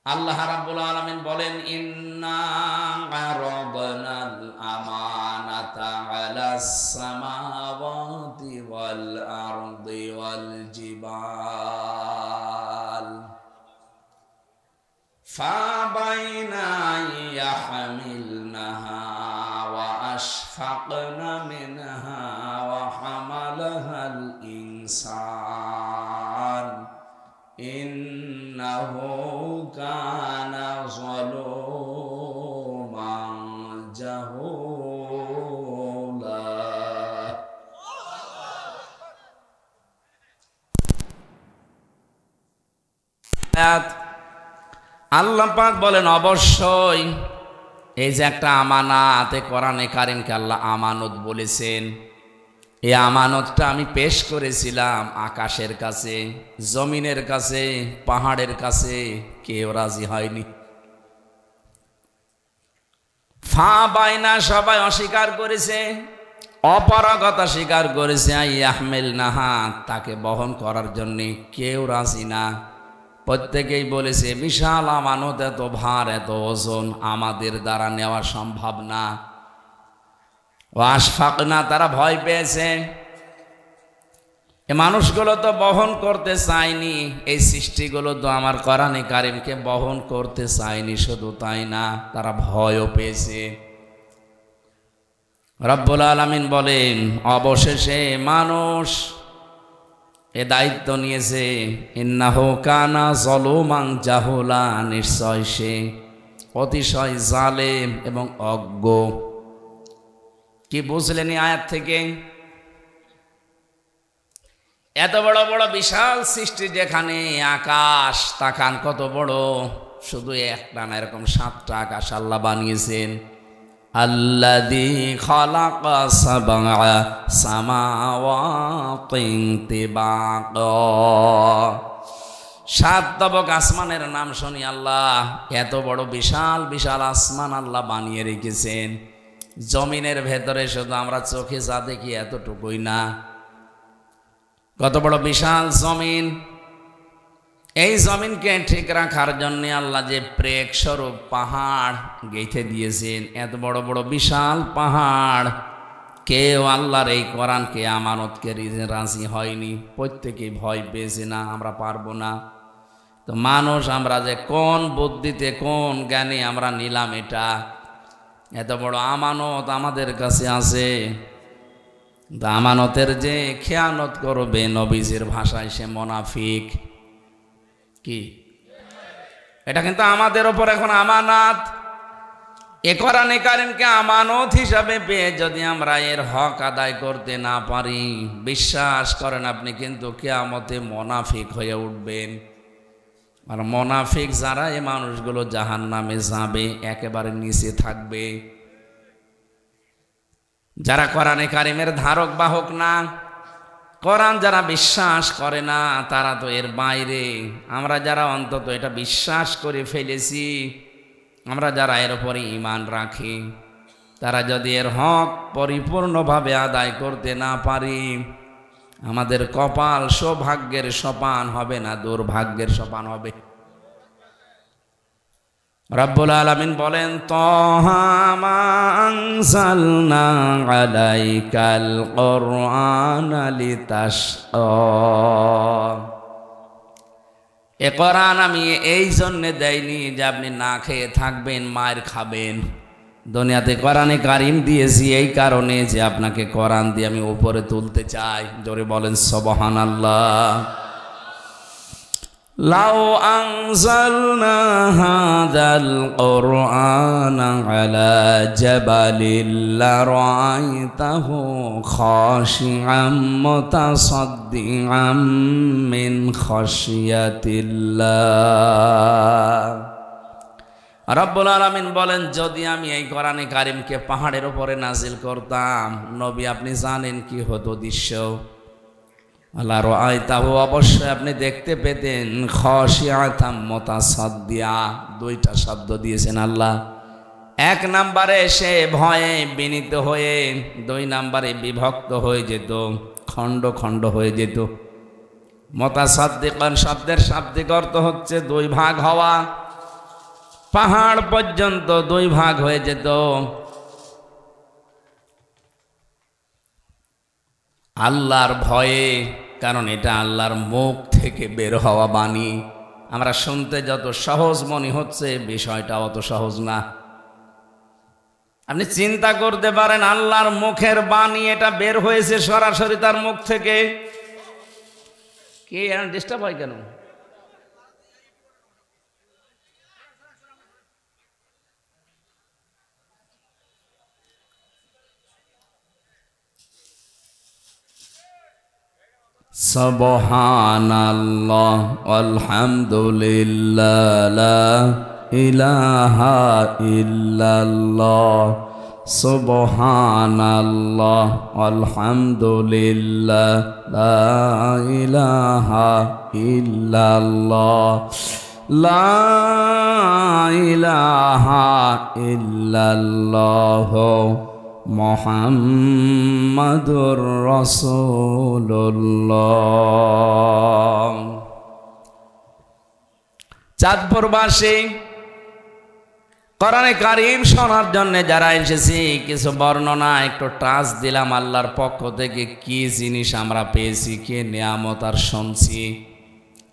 আল্লাহ রাব্বুল আলামিন বলেন, ইন্না আরাদনাল আমানাতা আলাস সামাওয়াতি ওয়াল আরদি ওয়াল জিবাল ফাবাইনা ইয়াহমিলনাহা ওয়া আশফাকনা মিনহা ওয়া হামালাহাল ইনসান ইন্নাহু কানা যালুমান জাহুলা। আল্লাহ পাক বলেন, অবশ্যই এই যে একটা আমানত, কোরআনে কারিমকে আল্লাহ আমানত বলেছেন। এই আমানতটা আমি পেশ করেছিলাম আকাশের কাছে, জমিনের কাছে, পাহাড়ের কাছে, কেউ রাজি হয়নি। ফা বাইনা সবাই অস্বীকার করেছে, অপারগতা স্বীকার করেছে। আহমেল নাহা, তাকে বহন করার জন্য কেউ রাজি না। প্রত্যেকেই বলেছে বিশাল আমানত, এত ভার, এত ওজন আমাদের দ্বারা নেওয়া সম্ভব না। ওয়াশফাকনা, তারা ভয় পেয়েছে। এই মানুষগুলো তো বহন করতে চায়নি, এই সৃষ্টিগুলো তো আমার কোরআনে কারিমকে বহন করতে চায়নি। শুধু তাই না, তারা ভয়ও পেয়েছে। রব্বুল আলামিন বলেন, অবশেষে মানুষ এ দায়িত্ব নিয়েছে। ইন্নাহু কানা যালুমান জাহুলা, নিশ্চয় সে অতিশয় জালেম এবং অজ্ঞ। কি বুঝলেন এই আয়াত থেকে? এত বড় বড় বিশাল সৃষ্টি, যেখানে আকাশ তাকান কত বড়, শুধু একটা না, এরকম 7টা আকাশ আল্লাহ বানিয়েছেন। আল্লাযী খালাকা সাবআ সামাওয়াতিন তিবাকা, 7 তবক আসমানের নাম শুনি আল্লাহ এত বড় বিশাল বিশাল আসমান আল্লাহ বানিয়ে রেখেছেন। জমিনের ভেতরে শুধু আমরা চোখে যা দেখি এতটুকুই না, কত বড় বিশাল জমিন। এই জমিনকে ঠিক রাখার জন্য আল্লাহ যে প্রেক স্বরূপ পাহাড় গেঁথে দিয়েছেন, এত বড় বড় বিশাল পাহাড়, কেউ আল্লাহর এই কোরআনকে আমানতকে রাজি হয়নি। প্রত্যেকেই ভয় পেয়েছে, না আমরা পারবো না। তো মানুষ আমরা যে কোন বুদ্ধিতে, কোন জ্ঞানে আমরা নিলাম এটা, এত বড় আমানত আমাদের কাছে আছে। আমানতের যে খেয়ানত করবে, নবীজির ভাষায় সে মুনাফিক। কি এটা কিন্তু আমাদের ওপর এখন আমানত। এ কোরআনে কারিমকে আমানত হিসাবে পেয়ে যদি আমরা এর হক আদায় করতে না পারি, বিশ্বাস করেন আপনি কিন্তু কিয়ামতে মুনাফিক হয়ে উঠবেন। আর মুনাফিক যারা, এই মানুষগুলো জাহান্নামে যাবে, একেবারে নিচে থাকবে। যারা কোরআনে কারিমের ধারক বাহক না, কোরআন যারা বিশ্বাস করে না, তারা তো এর বাইরে। আমরা যারা অন্তত এটা বিশ্বাস করে ফেলেছি, আমরা যারা এর উপরে ঈমান রাখি, তারা যদি এর হক পরিপূর্ণভাবে আদায় করতে না পারি, আমাদের কপাল সৌভাগ্যের সোপান হবে না, দুর্ভাগ্যের সোপান হবে। রব্বুল আলামিন বলেন, তাহা মা আনজালনা আলাইকাল কুরআনা লিতাশকা, এ কোরআন আমি এই জন্যে দেয়নি যে আপনি না খেয়ে থাকবেন, মার খাবেন। দুনিয়াতে কোরআনে কারিম দিয়েছি এই কারণে যে আপনাকে কোরআন দিয়ে আমি উপরে তুলতে চাই। জোরে বলেন সুবহানাল্লাহ। লাউ আনজালনা হাযাল কুরআনা আলা জাবালিন লারাআইতাহু খাশিআম মুতাসাদ্দিআম মিন খাশিয়াতিল্লাহ। রব্বুল আলামিন বলেন, যদি আমি এই কোরআনে কারিমকে পাহাড়ের উপরে নাজিল করতাম, নবী আপনি জানেন কি হতো দৃশ্য? আল্লাহ রাআইতাহু, অবশ্যই আপনি দেখতে পেতেন, খাশিআতাম মুতাসাদ্দিআ, 2টা শব্দ দিয়েছেন আল্লাহ। 1 নম্বরে সে ভয়ে বিনীত হয়ে, 2 নম্বরে বিভক্ত হয়ে যেত, খণ্ড খণ্ড হয়ে যেত। মুতাসাদ্দিকান শব্দের শাব্দিক অর্থ হচ্ছে 2 ভাগ হওয়া। পাহাড় পর্যন্ত দুই ভাগ হয়ে যেত। আল্লাহর ভয়ে, কারণ এটা আল্লাহর মুখ থেকে বের হওয়া বাণী। আমরা শুনতে যত সহজ মনে হচ্ছে, বিষয়টা অত সহজ না। আপনি চিন্তা করতে পারেন, আল্লাহর মুখের বাণী, এটা বের হয়েছে সরাসরি তার মুখ থেকে। কে ডিস্টার্ব হয় কেন? সুবহানাল্লাহ আলহামদুলিল্লাহ লা ইলাহা ইল্লাল্লাহ সুবহানাল্লাহ আলহামদুলিল্লাহ লা ইলাহা ইল্লাল্লাহ লা ইলাহা ইল্লাল্লাহ মুহাম্মাদুর রাসূলুল্লাহ। চাঁদপুরবাসী, কোরআনে কারীম শোনার জন্য যারা এসেছি, কিছু বর্ণনা একটু টাচ দিলাম আল্লাহর পক্ষ থেকে। কি জিনিস আমরা পেয়েছি, কে নিয়ামত আর শুনছি।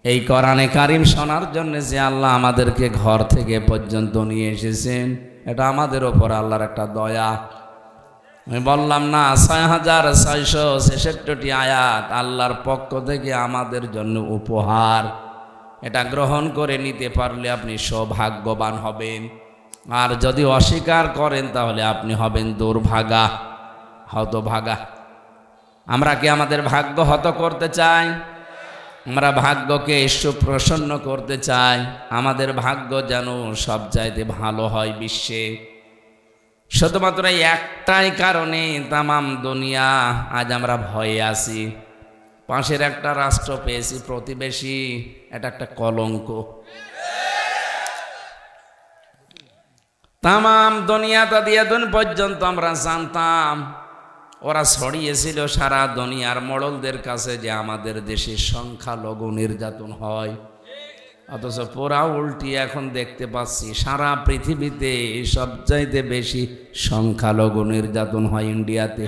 এই কোরআনে কারীম শোনার জন্য যে আল্লাহ আমাদেরকে ঘর থেকে পর্যন্ত নিয়ে এসেছেন, এটা আমাদের ওপর আল্লাহর একটা দয়া। আমি বললাম না, 6666টি আয়াত আল্লাহর পক্ষ থেকে আমাদের জন্য উপহার। এটা গ্রহণ করে নিতে পারলে আপনি সৌভাগ্যবান হবেন, আর যদি অস্বীকার করেন তাহলে আপনি হবেন দুর্ভাগা, হতভাগা। আমরা কি আমাদের ভাগ্য হত করতে চাই? আমরা ভাগ্যকে সুপ্রসন্ন করতে চাই। আমাদের ভাগ্য যেন সব চাইতে ভালো হয় বিশ্বে। শুধুমাত্র একটাই কারণে তামাম দুনিয়া আজ আমরা ভয়ে আছি। পাশের একটা রাষ্ট্র পেয়েছি প্রতিবেশী, এটা একটা কলঙ্ক। তামাম দুনিয়াটা দিয়ে দিন পর্যন্ত আমরা জানতাম, ওরা ছড়িয়েছিল সারা দুনিয়ার মোড়লদের কাছে যে আমাদের দেশে সংখ্যালঘু নির্যাতন হয়। অথচ পুরা উল্টি এখন দেখতে পাচ্ছি সারা পৃথিবীতে সবচাইতে বেশি সংখ্যালঘু নির্যাতন হয় ইন্ডিয়াতে।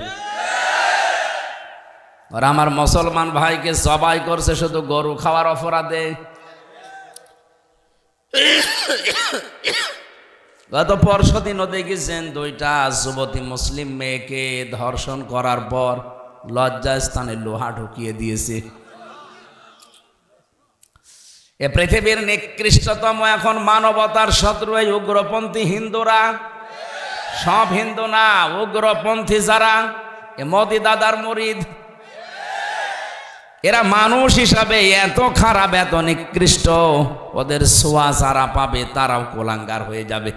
আর আমার মুসলমান ভাইকে জবাই করছে শুধু গরু খাওয়ার অপরাধে। গত পরশুদিনও দেখেছেন, দুইটা যুবতী মুসলিম মেয়েকে ধর্ষণ করার পর লজ্জাস্থানে লোহা ঢুকিয়ে দিয়েছে। এ পৃথিবীর নিকৃষ্টতম এখন মানবতার শত্রু এই উগ্রপন্থী হিন্দুরা। সব হিন্দু না, উগ্রপন্থী যারা, এ মোদি দাদার মুরিদ। এরা মানুষ হিসাবে এত খারাপ, এত নিকৃষ্ট, ওদের ছোঁয়া যারা পাবে তারাও কোলাঙ্গার হয়ে যাবে।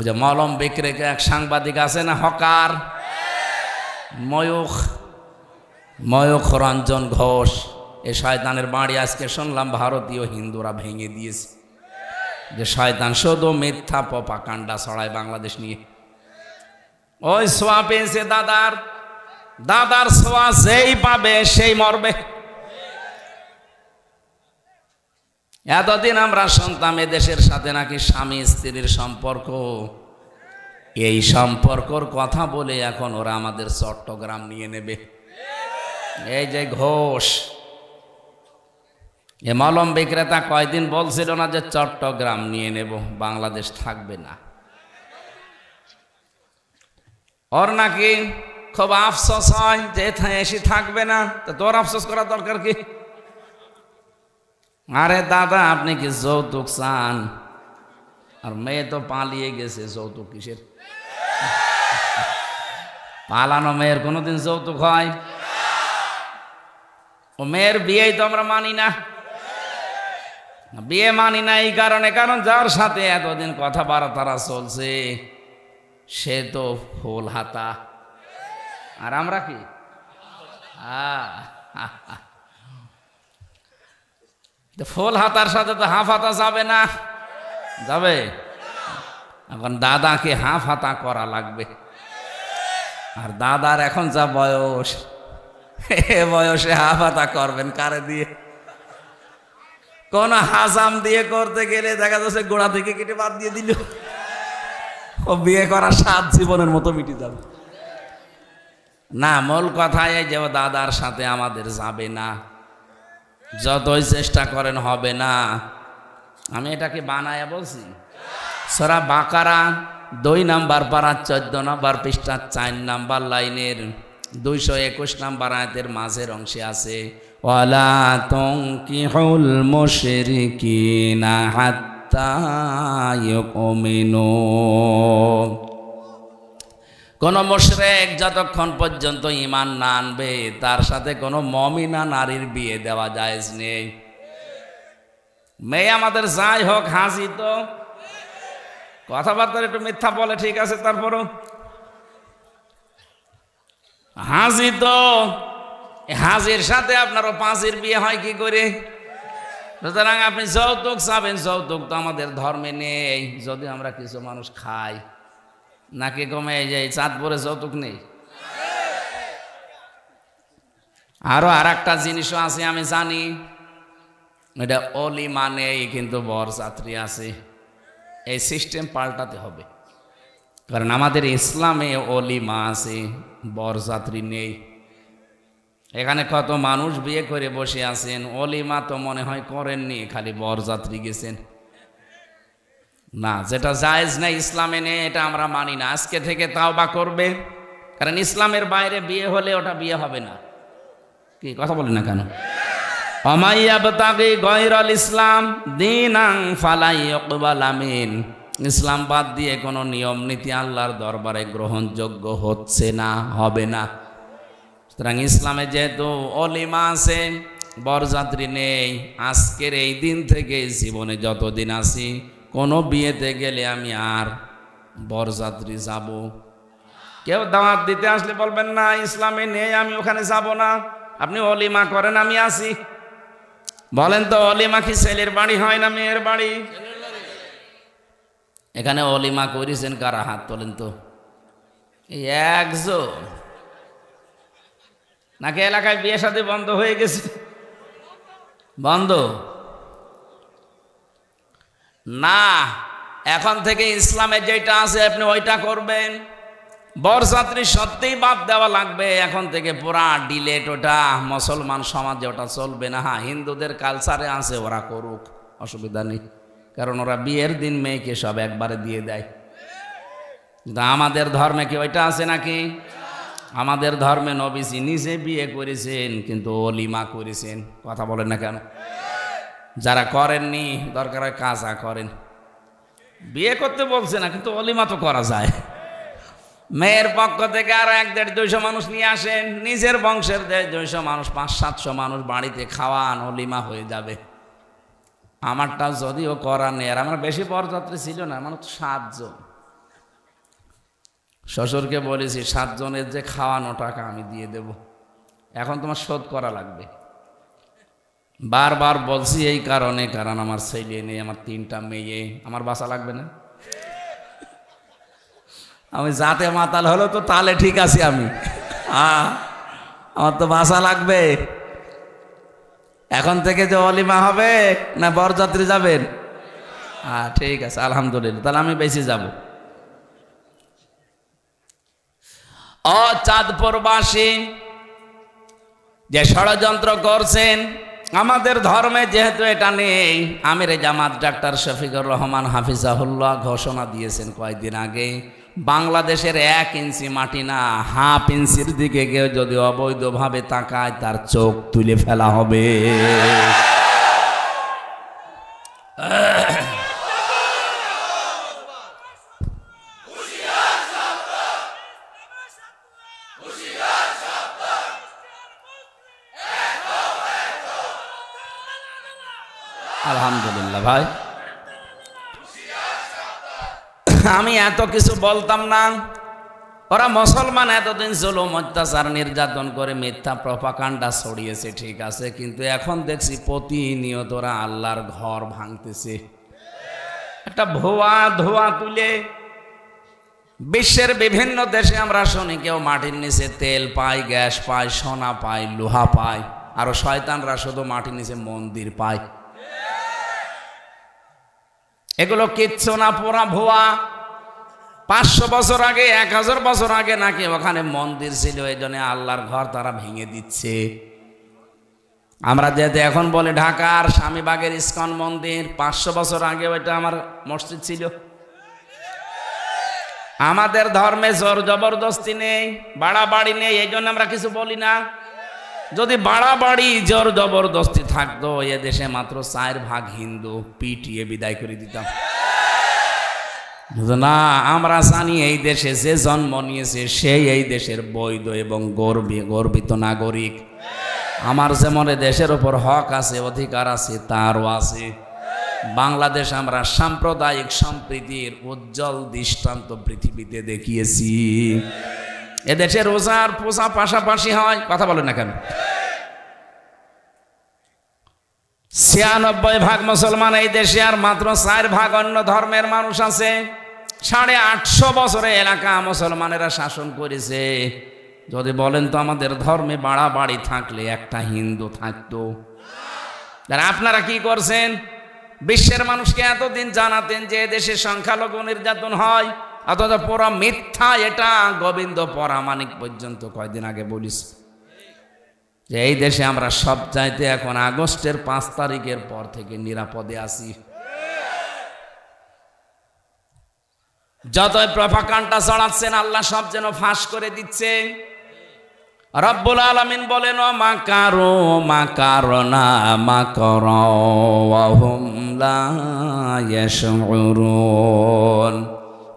যে মলম বিক্রেতা এক সাংবাদিক আছে না, হকার, ময়ূখ রঞ্জন ঘোষ, এই শয়তানের বাড়ি আজকে শুনলাম ভারতীয় হিন্দুরা ভেঙে দিয়েছে। যে শয়তান শুধু মিথ্যা প্রপাগান্ডা ছড়ায় বাংলাদেশ নিয়ে। ওই ছোঁয়া পেয়েছে দাদার ছোঁয়া যেই পাবে সেই মরবে। এতদিন আমরা শুনতাম এদেশের সাথে নাকি স্বামী স্ত্রীর সম্পর্ক। এই সম্পর্কর কথা বলে এখন ওরা আমাদের চট্টগ্রাম নিয়ে নেবে। এই যে ঘোষ, এ মলম বিক্রেতা কয়দিন বলছিল না যে চট্টগ্রাম নিয়ে নেব, বাংলাদেশ থাকবে না। ওর নাকি খুব আফসোস হয় যে এসে থাকবে না। তো তোর আফসোস করার দরকার কি? আরে দাদা, আপনি কি যৌতুক চান? আর মেয়ে তো পালিয়ে গেছে, যৌতুক কিসের? পালানো মেয়ের কোনোদিন যৌতুক হয়? ও মেয়ের বিয়েই তো আমরা মানি না। বিয়ে মানি না এই কারণে, কারণ যার সাথে এতদিন কথাবার্তা চলছে সে তো ফুল হাতা, আর আমরা কি ফুল হাতার সাথে তো হাফ হাতা যাবে না, যাবে? এখন দাদাকে হাফ হাতা করা লাগবে। আর দাদার এখন যা বয়স, এ বয়সে হাফ হাতা করবেন কারে দিয়ে? কোন হাসাম দিয়ে করতে গেলে দেখা যাচ্ছে গোড়া থেকে কেটে বাদ দিয়ে দিল, ও বিয়ে করার 7 জীবনের মতো মিটে যাবে। না, মূল কথাই যে ও দাদার সাথে আমাদের যাবে না, যতই চেষ্টা করেন হবে না। আমি এটাকে বানায়া বলছি। সূরা বাকারা 2 নম্বর পারা 14 নম্বর পৃষ্ঠা 4 নম্বর লাইনের 221 নম্বর আয়াতের মাঝের অংশে আছে, ওয়ালা তুনকিহুল মুশরিকিনা হাত্তা ইউমিনু। কোন মুশরিক যতক্ষণ পর্যন্ত ঈমান না আনবে তার সাথে কোনো মুমিনা নারীর বিয়ে দেওয়া জায়েজ নেই। মেয়ে আমাদের যাই হোক হাজি তো, কথাবার্তা একটু মিথ্যা বলে ঠিক আছে, তারপরও হাজি তো, হাজির সাথে আপনারও পাঁচির বিয়ে হয় কি করে? সুতরাং আপনি যৌতুক চাবেন, যৌতুক তো আমাদের ধর্মে নেই। যদি আমরা কিছু মানুষ খাই নাকি কমে যাই, চাঁদপুরে যৌতুক নেই। আরো আর একটা জিনিসও আছে আমি জানি, এটা অলিমা নেই কিন্তু বরযাত্রী আছে। এই সিস্টেম পাল্টাতে হবে, কারণ আমাদের ইসলামে অলিমা আছে, বরযাত্রী নেই। এখানে কত মানুষ বিয়ে করে বসে আছেন, অলিমা তো মনে হয় করেননি, খালি বরযাত্রী গেছেন। না, যেটা জায়েজ না ইসলামে নেই এটা আমরা মানি না। আজকে থেকে তাওবা করবে, কারণ ইসলামের বাইরে বিয়ে হলে ওটা বিয়ে হবে না। কি কথা বলেন না কেন? অমাইয়াবতাগি গায়রাল ইসলাম দীনান ফালা ইউকবালা মিন। ইসলাম বাদ দিয়ে কোনো নিয়ম নীতি আল্লাহর দরবারে গ্রহণযোগ্য হচ্ছে না, হবে না। সুতরাং ইসলামে যেহেতু অলিমা আছে, বরযাত্রী নেই, আজকের এই দিন থেকে জীবনে যতদিন আছি কোনো বিয়েতে গেলে আমি আর বরযাত্রী যাব। কেউ দাওয়াত দিতে আসলে বলবেন না ইসলামে নেই, আমি ওখানে যাব না। আপনি অলিমা করেন, আমি আসি। বলেন তো অলিমা কি ছেলের বাড়ি হয় না মেয়ের বাড়ি? এখানে অলিমা করেছেন কারা? হাত তোলেন তো। একজন নাকি এলাকায় বিয়ে শাদী বন্ধ হয়ে গেছে? বন্ধ না, এখন থেকে ইসলামে যেটা আছে আপনি ওইটা করবেন। বরযাত্রী সত্যিই বাদ দেওয়া লাগবে এখন থেকে, পুরা ডিলেট। ওটা মুসলমান সমাজে ওটা চলবে না। হ্যাঁ, হিন্দুদের কালচারে আছে, ওরা করুক, অসুবিধা নেই, কারণ ওরা বিয়ের দিন মেয়েকে সব একবারে দিয়ে দেয়। কিন্তু আমাদের ধর্মে কি ওইটা আছে নাকি? আমাদের ধর্মে নবীজি নিজে বিয়ে করেছেন কিন্তু অলিমা করেছেন। কথা বলেন না কেন? যারা করেননি দরকার হয় কাজা করেন, বিয়ে করতে বলছে না কিন্তু অলিমা তো করা যায়। মেয়ের পক্ষ থেকে আরো 1-1.5-200 মানুষ নিয়ে আসেন, নিজের বংশের 1-200 মানুষ, 500-700 মানুষ বাড়িতে খাওয়ান, অলিমা হয়ে যাবে। আমারটা যদিও করা নেই, আর আমার বেশি বরযাত্রী ছিল না, আমার তো 7 জন। শ্বশুরকে বলেছি 7 জনের যে খাওয়ানো টাকা আমি দিয়ে দেব, এখন তোমার শোধ করা লাগবে। বারবার বলছি এই কারণে, কারণ আমার ছেলে নেই, আমার 3টা মেয়ে, আমার বাসা লাগবে না। আমি জাতে মাতাল হলো তো তাহলে ঠিক আছে, আমি আমার তো বাসা লাগবে। এখন থেকে যে অলিমা হবে না বরযাত্রী যাবেন? হ্যাঁ ঠিক আছে, আলহামদুলিল্লাহ, তাহলে আমি বেশি যাব। ও চাঁদপুরবাসী যে ষড়যন্ত্র করছেন, আমাদের ধর্মে যেহেতু এটা নেই, আমির জামাত ডাক্তার শফিকুর রহমান হাফিজাহুল্লাহ ঘোষণা দিয়েছেন কয়েকদিন আগে, বাংলাদেশের 1 ইঞ্চি মাটি না, হাফ ইঞ্চির দিকে কেউ যদি অবৈধভাবে তাকায় তার চোখ তুলে ফেলা হবে। আলহামদুলিল্লাহ ভাই, আমি এত কিছু বলতাম না। ওরা মুসলমান এতদিন জুলুম অত্যাচার নির্যাতন করে মিথ্যা প্রপাগান্ডা ছড়িয়েছে, ঠিক আছে, কিন্তু এখন দেখছি প্রতিনিয়ত ওরা আল্লাহর ঘর ভাঙতেছে। একটা ভুয়া ধোয়া তুলে বিশ্বের বিভিন্ন দেশে আমরা শুনি কেউ মাটির নিচে তেল পায়, গ্যাস পায়, সোনা পায়, লোহা পায়, আরো শয়তানরা শুধু মাটির নিচে মন্দির পায়। এগুলো কিচ্ছু না, পোড়া ভুয়া। 500 বছর আগে, 1000 বছর আগে নাকি ওখানে মন্দির ছিল, এই জন্য আল্লাহর ঘর তারা ভেঙে দিচ্ছে। আমরা যেতে এখন বলে ঢাকার স্বামীবাগের ইস্কন মন্দির, 500 বছর আগে ওইটা আমার মসজিদ ছিল। আমাদের ধর্মে জোর জবরদস্তি নেই, বাড়াবাড়ি নেই, এই জন্য আমরা কিছু বলি না। যদি বাড়াবাড়ি জোর জবরদস্তি থাকতো, এ দেশে মাত্র 4 ভাগ হিন্দু, পিটিয়ে বিদায় করে দিতাম। না, আমরা জানি এই দেশে যে জন্ম নিয়েছে সেই এই দেশের বৈধ এবং গর্বিত নাগরিক। আমার যেমন দেশের উপর হক আছে, অধিকার আছে, তারও আছে। বাংলাদেশ আমরা সাম্প্রদায়িক সম্প্রীতির উজ্জ্বল দৃষ্টান্ত পৃথিবীতে দেখিয়েছি। এদেশে রোজার পূজা পাশাপাশি হয়, কথা বলেন না কেন? 96 ভাগ মুসলমান এই দেশে, আর মাত্র 4 ভাগ অন্য ধর্মের মানুষ আছে। 850 বছরে এলাকা মুসলমানেরা শাসন করেছে। যদি বলেন তো আমাদের ধর্মে বাড়াবাড়ি থাকলে একটা হিন্দু থাকতো। আপনারা কি করছেন? বিশ্বের মানুষকে এতদিন জানাতেন যে দেশে সংখ্যালঘু নির্যাতন হয়, অথচ পুরো মিথ্যা। এটা গোবিন্দ পরামানিক পর্যন্ত কয়দিন আগে বলিস যে এই দেশে আমরা সব চাইতে এখন আগস্টের 5 তারিখের পর থেকে নিরাপদে আছি। যতই প্রপাগান্ডা ছড়াচ্ছেন, আল্লাহ সব যেন ফাঁস করে দিচ্ছে। রব্বুল আলামিন বলেন, মাকারু মাকারনা মাকারা ওয়া হুম লা ইয়াশউরুন।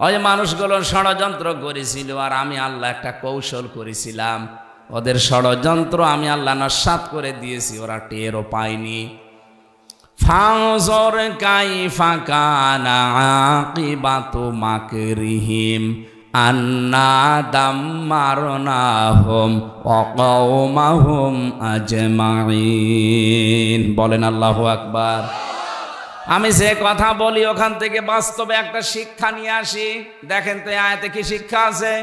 ওই মানুষগুলো ষড়যন্ত্র করেছিল, আর আমি আল্লাহ একটা কৌশল করেছিলাম। ওদের ষড়যন্ত্র আমি আল্লাহ নস্যাৎ করে দিয়েছি, ওরা টেরও পায়নি। ফানজুর কাইফা কানা আকিবাতু মাকরিহিম আন্না দাম্মারনাহুম ওয়া কওমাহুম আজমাইন। বলেন আল্লাহু আকবার। আমি যে কথা বলি ওখান থেকে বাস্তবে একটা শিক্ষা নিয়ে আসি। দেখেন তো আয়াতে কি শিক্ষা আছে?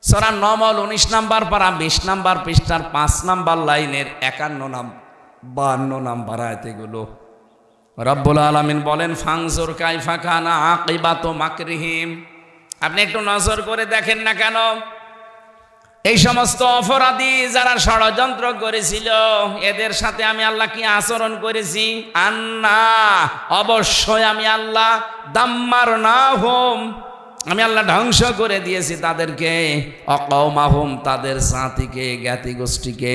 সূরা নমল 19 নম্বর পারা 20 নম্বর পৃষ্ঠার 5 নম্বর লাইনের 51 নম্বর আয়াতগুলো রব্বুল আলামিন বলেন, ফানজুর কাইফা কানা আকিবাতু মাকরিহিম। আপনি একটু নজর করে দেখেন না কেন, এই সমস্ত অপরাধী যারা ষড়যন্ত্র করেছিল, এদের সাথে আমি আল্লাহ কি আচরণ করেছি? আন্না, অবশ্যই আমি আল্লাহ, দাম্মারনাহুম, আমি আল্লাহ ধ্বংস করে দিয়েছি তাদেরকে, অকওমাহুম, তাদের জাতিকে, জ্ঞাতি গোষ্ঠীকে,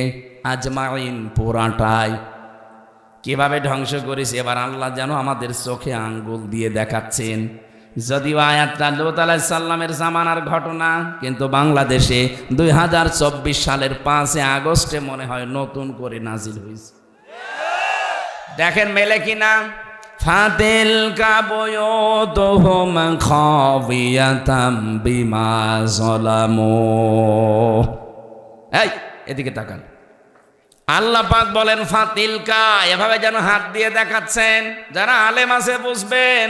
আজমাইন, পুরাটাই। কিভাবে ধ্বংস করেছি এবার আল্লাহ যেন আমাদের চোখে আঙ্গুল দিয়ে দেখাচ্ছেন। যদিও আয়াতটা লূত আলাইহিস সালামের জামানার ঘটনা, কিন্তু বাংলাদেশে 2024 সালের 5 আগস্টে মনে হয় নতুন করে নাজিল হয়েছে। দেখেন মেলে কিনা। ফাতিল কাবুয়ুতুহুম খাবিয়াতাম বিমা যালামু। এই এদিকে তাকান। আল্লাহ পাক বলেন ফাতিলকা, এভাবে যেন হাত দিয়ে দেখাচ্ছেন, যারা আলেম আছে বুঝবেন।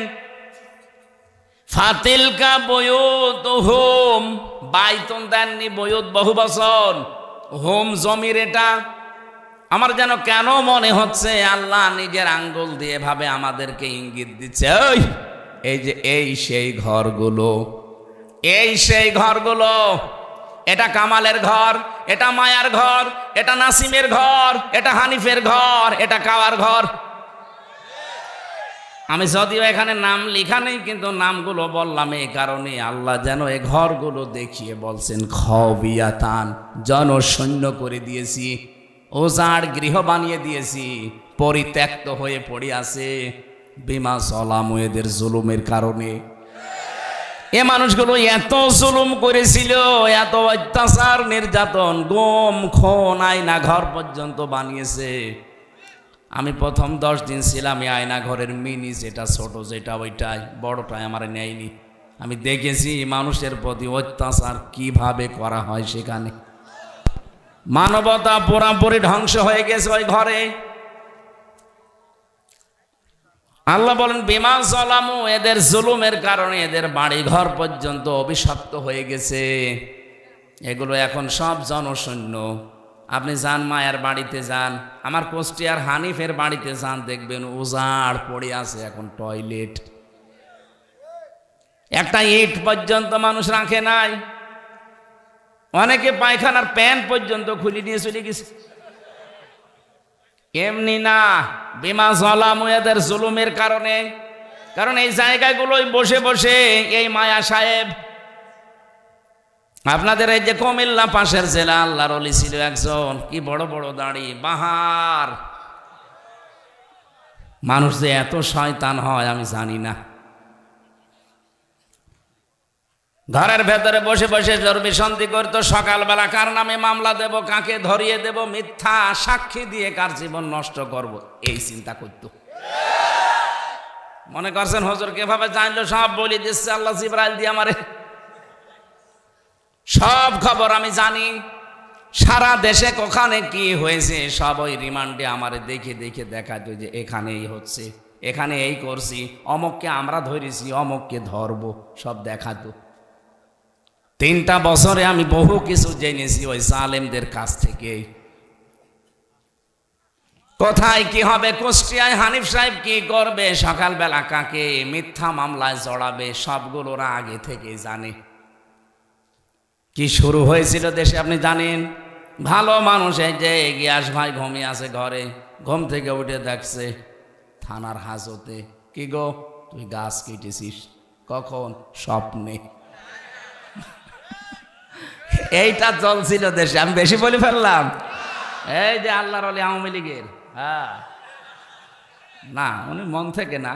ফাতিলকা বুয়ুতুহুম, বাইতুন দেননি, বুয়ুত বহু বচন, হোম জমির। এটা আমার যেন কেন মনে হচ্ছে আল্লাহ নিজের আঙ্গুল দিয়ে ভাবে আমাদেরকে ইঙ্গিত দিচ্ছে, এই যে এই সেই ঘরগুলো, এই সেই ঘরগুলো। এটা কামালের ঘর, এটা মায়ার ঘর, এটা নাসিমের ঘর, এটা হানিফের ঘর, এটা কাওয়ার ঘর। আমি যদিও এখানে নাম লেখা নেই, কিন্তু নামগুলো বললাম এই কারণে আল্লাহ যেন এই ঘরগুলো দেখিয়ে বলছেন, খাবিয়াতান, জনশূন্য করে দিয়েছি, ওজাড় গৃহ বানিয়ে দিয়েছি, পরিত্যক্ত হয়ে পড়ে আছে, বিমা যালামু, এদের জুলুমের কারণে। এ মানুষগুলো এত জুলুম করেছিল, এত অত্যাচার নির্যাতন, গুম খুন, আয়না ঘর পর্যন্ত বানিয়েছে। আমি প্রথম 10 দিন ছিলাম এই আয়না ঘরের মিনি, যেটা ছোট, যেটা ওইটাই, বড়টাই আমার নেয়নি। আমি দেখেছি মানুষের প্রতি অত্যাচার কিভাবে করা হয় সেখানে। মানবতা পুরাপুরি ধ্বংস হয়ে গেছে ওই ঘরে। আল্লাহ বলেন বিমা যালামু, এদের জুলুমের কারণে এদের বাড়ি ঘর পর্যন্ত অভিশপ্ত হয়ে গেছে। এগুলো এখন সব জনশূন্য। আপনি যান মায়ের বাড়িতে যান, আমার কুষ্টিয়ার হানিফের বাড়িতে যান, দেখবেন উজাড় পড়ে আছে এখন টয়লেট। একটা ইট পর্যন্ত মানুষ রাখে নাই, অনেকে পায়খানার প্যান্ট পর্যন্ত খুলে নিয়ে চলে গেছে। এমনি না, বিমা জলামু, এদের জুলুমের কারণে। কারণ এই জায়গাগুলোই বসে বসে এই মায়া সাহেব, আপনাদের এই যে কুমিল্লা পাশের জেলা, আল্লাহর ওলি ছিল একজন, কি বড় বড় দাড়ি, বাহার। মানুষ যে এত শয়তান হয় আমি জানি না। ঘরের ভেতরে বসে বসে জরুরি শান্তি করতো, সকালবেলা কার নামে মামলা দেব, কাকে ধরিয়ে দেব, মিথ্যা সাক্ষী দিয়ে কার জীবন নষ্ট করব, এই চিন্তা করতো। মনে করছেন হুজুর কিভাবে জানলো, সব বলে দিচ্ছে আল্লাহ জিবরাইল দিয়ে আমারে, সব খবর আমি জানি। সারা দেশে কোখানে কি হয়েছে সব ওই রিমান্ডে আমারে দেখে দেখে দেখাতো, যে এখানে এই হচ্ছে, এখানে এই করছি, অমুককে আমরা ধরেছি, অমুককে ধরবো, সব দেখাতো। 3টা বছরে আমি বহু কিছু জেনেছি ওই জালেমদের কাছ থেকে। কোথায় কি হবে, কুষ্টিয়ায় হানিফ সাহেব কি করবে, সকালবেলা কাকে মিথ্যা মামলায় জড়াবে, সবগুলো ওরা আগে থেকে জানে। কি শুরু হয়েছিল দেশে আপনি জানেন? ভালো মানুষ এই যে গিয়াস ভাই ঘুমিয়ে আছে ঘরে, ঘুম থেকে উঠে দেখছে থানার হাজতে, কি গো তুই গাছ কেটেছিস? কখন? স্বপ্নে। এইটা চলছিল দেশে। আমি বেশি বলে ফেললাম? এই যে আল্লাহর ওলি আওয়ামী লীগের, হ্যাঁ না, উনি মন থেকে না,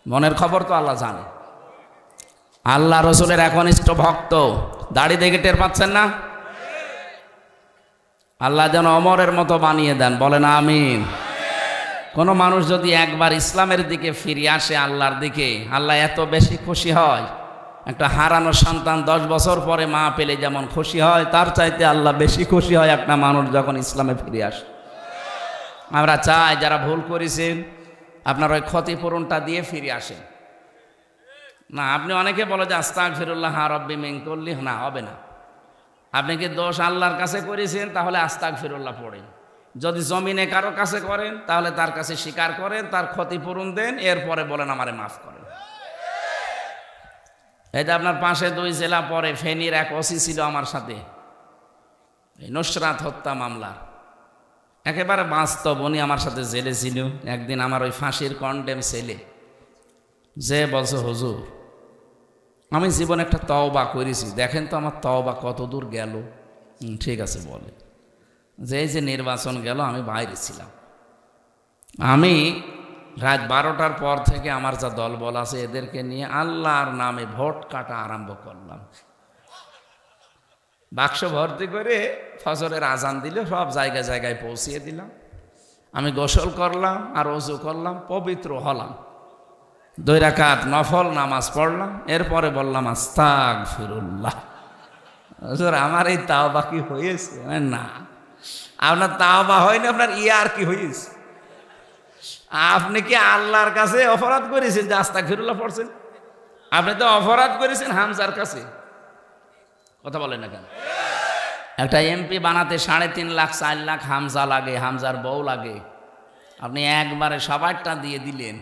মনের খবর তো আল্লাহ জানে। আল্লাহ রসুলের একনিষ্ঠ ভক্ত, দাড়ি দেখে টের পাচ্ছেন না? আল্লাহ যেন অমরের মতো বানিয়ে দেন, বলেন আমিন। কোন মানুষ যদি একবার ইসলামের দিকে ফিরে আসে, আল্লাহর দিকে, আল্লাহ এত বেশি খুশি হয়। একটা হারানো সন্তান 10 বছর পরে মা পেলে যেমন খুশি হয়, তার চাইতে আল্লাহ বেশি খুশি হয় একটা মানুষ যখন ইসলামে ফিরে আসে। আমরা চাই যারা ভুল করেছেন আপনার ওই ক্ষতিপূরণটা দিয়ে ফিরে আসেন। না, আপনি অনেকে বলে যে আস্তাগফিরুল্লাহ রাব্বি মিন কুল্লি, না হবে না। আপনি কি দোষ আল্লাহর কাছে করেছেন, তাহলে আস্তাগফিরুল্লাহ পড়েন। যদি জমিনে কারো কাছে করেন, তাহলে তার কাছে স্বীকার করেন, তার ক্ষতিপূরণ দেন, এরপরে বলেন আমারে মাফ করেন। এই যে আপনার পাশে 2 জেলা পরে ফেনীর এক ওসি ছিল আমার সাথে, এই নুসরাত হত্যা মামলার, একেবারে বাস্তব। উনি আমার সাথে জেলে ছিল। একদিন আমার ওই ফাঁসির কন্ডেম ছেলে যে বলছে, হুজুর আমি জীবনে একটা তওবা করেছি, দেখেন তো আমার তওবা কত দূর গেল। ঠিক আছে বলে, যে এই যে নির্বাচন গেল আমি বাইরে ছিলাম, আমি রাত 12টার পর থেকে আমার যা দলবল আছে এদেরকে নিয়ে আল্লাহর নামে ভোট কাটা আরম্ভ করলাম। বাক্স ভর্তি করে ফজরের আজান দিলে সব জায়গায় জায়গায় পৌঁছিয়ে দিলাম। আমি গোসল করলাম আর ওযু করলাম, পবিত্র হলাম, 2 রাকাত নফল নামাজ পড়লাম, এরপরে বললাম আস্তাগফিরুল্লাহ। হুজুর আমার এই তাওবা কি হয়েছে? না, আপনার তাওবা হয়নি, আপনার ইয়ার কি হয়েছে? আপনি কি আল্লাহর কাছে অপরাধ করেছেন যে আস্তাগফিরুল্লাহ পড়ছেন? আপনি তো অপরাধ করেছেন হামজার কাছে। কথা বলেন না কেন? একটা এমপি বানাতে 3.5 লাখ 4 লাখ হামজা লাগে, হামজার বউ লাগে। আপনি একবারে সবারটা দিয়ে দিলেন।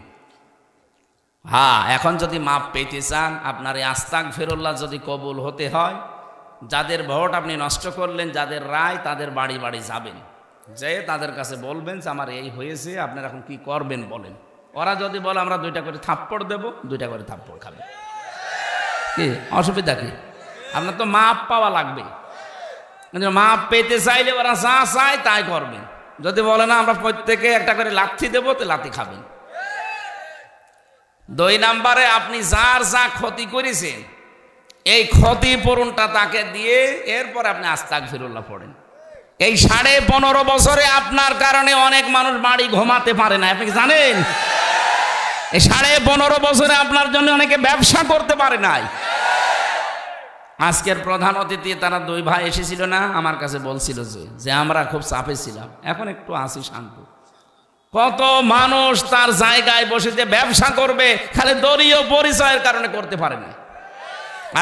হ্যাঁ, এখন যদি মাপ পেতে চান, আপনার এই আস্তাগফিরুল্লাহ যদি কবুল হতে হয়, যাদের ভোট আপনি নষ্ট করলেন, যাদের রায়, তাদের বাড়ি বাড়ি যাবেন, যে তাদের কাছে বলবেন যে আমার এই হয়েছে, আপনারা এখন কি করবেন বলেন। ওরা যদি বলে আমরা 2টা করে থাপ্পড় দেব, 2টা করে থাপ্পড় খাবে। কি অসুবিধা কি? আপনার তো মাপ পাওয়া লাগবে। মাপ পেতে চাইলে ওরা যা চায় তাই করবেন। যদি বলে না আমরা প্রত্যেকে একটা করে লাথি দেবো, তো লাথি খাবেন। 2 নম্বরে আপনি যার যা ক্ষতি করেছেন এই ক্ষতিপূরণটা তাকে দিয়ে এরপর আপনি আস্তাগফিরুল্লাহ পড়েন। এই 15.5 বছরে আপনার কারণে অনেক মানুষ বাড়ি ঘুমাতে পারে না, আপনি কি জানেন? এই 15.5 বছরে আপনার জন্য অনেকে ব্যবসা করতে পারে নাই। আজকের প্রধান অতিথি তারা 2 ভাই এসেছিল না, আমার কাছে বলছিল যে আমরা খুব চাপে ছিলাম, এখন একটু আসি শান্ত। কত মানুষ তার জায়গায় বসে যে ব্যবসা করবে, খালি দলীয় পরিচয়ের কারণে করতে পারে না।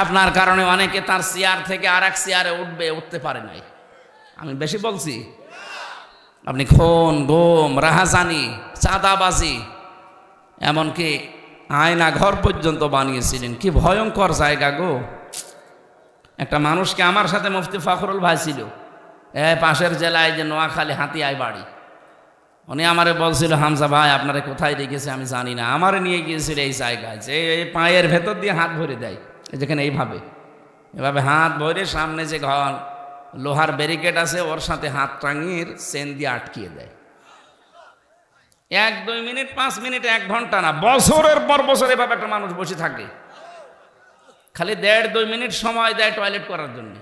আপনার কারণে অনেকে তার চেয়ার থেকে আর এক চেয়ারে উঠতে পারে নাই। আমি বেশি বলছি? আপনি খুন, গুম, রাহাজানি, চাঁদাবাজি, এমনকি আয়না ঘর পর্যন্ত বানিয়েছিলেন। কি ভয়ঙ্কর জায়গা গো! একটা মানুষকে, আমার সাথে মুফতি ফখরুল ভাই ছিল পাশের জেলায়, যে নোয়াখালী হাতিয়ায় বাড়ি, উনি আমারে বলছিল, হামজা ভাই আপনারা কোথায় রেখেছে আমি জানি না, আমারে নিয়ে গিয়েছিল এই জায়গায়, যে এই পায়ের ভেতর দিয়ে হাত ভরে দেয়, যেখানে এভাবে হাত ভরে, সামনে যে ঘর লোহার ব্যারিকেড আছে ওর সাথে হাত টাঙিয়ে চেন দিয়ে আটকিয়ে দেয়। 1-2 মিনিট, 5 মিনিট, 1 ঘন্টা না, বছরের পর বছর এভাবে একটা মানুষ বসে থাকে। খালি 1.5-2 মিনিট সময় দেয় টয়লেট করার জন্য।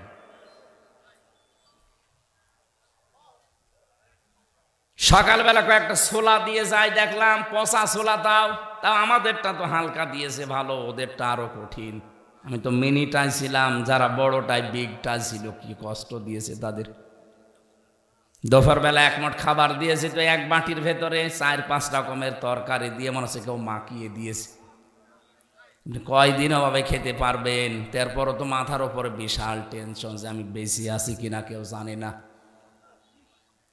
সকালবেলা কয়েকটা ছোলা দিয়ে যায়, দেখলাম পচা ছোলা। তাও আমাদেরটা তো হালকা দিয়েছে ভালো, ওদেরটা আরো কঠিন। আমি তো মিনিটাই ছিলাম, যারা বড়টাই বিগটা ছিল কি কষ্ট দিয়েছে তাদের। দুপুরবেলা 1 মুঠ খাবার দিয়েছে, তো 1 বাটির ভেতরে 4-5 রকমের তরকারি দিয়ে মনে হচ্ছে কেউ মাখিয়ে দিয়েছে। কয়দিন অভাবে খেতে পারবেন? তারপরও তো মাথার উপরে বিশাল টেনশন যে আমি বেশি আছি কিনা কেউ জানে না।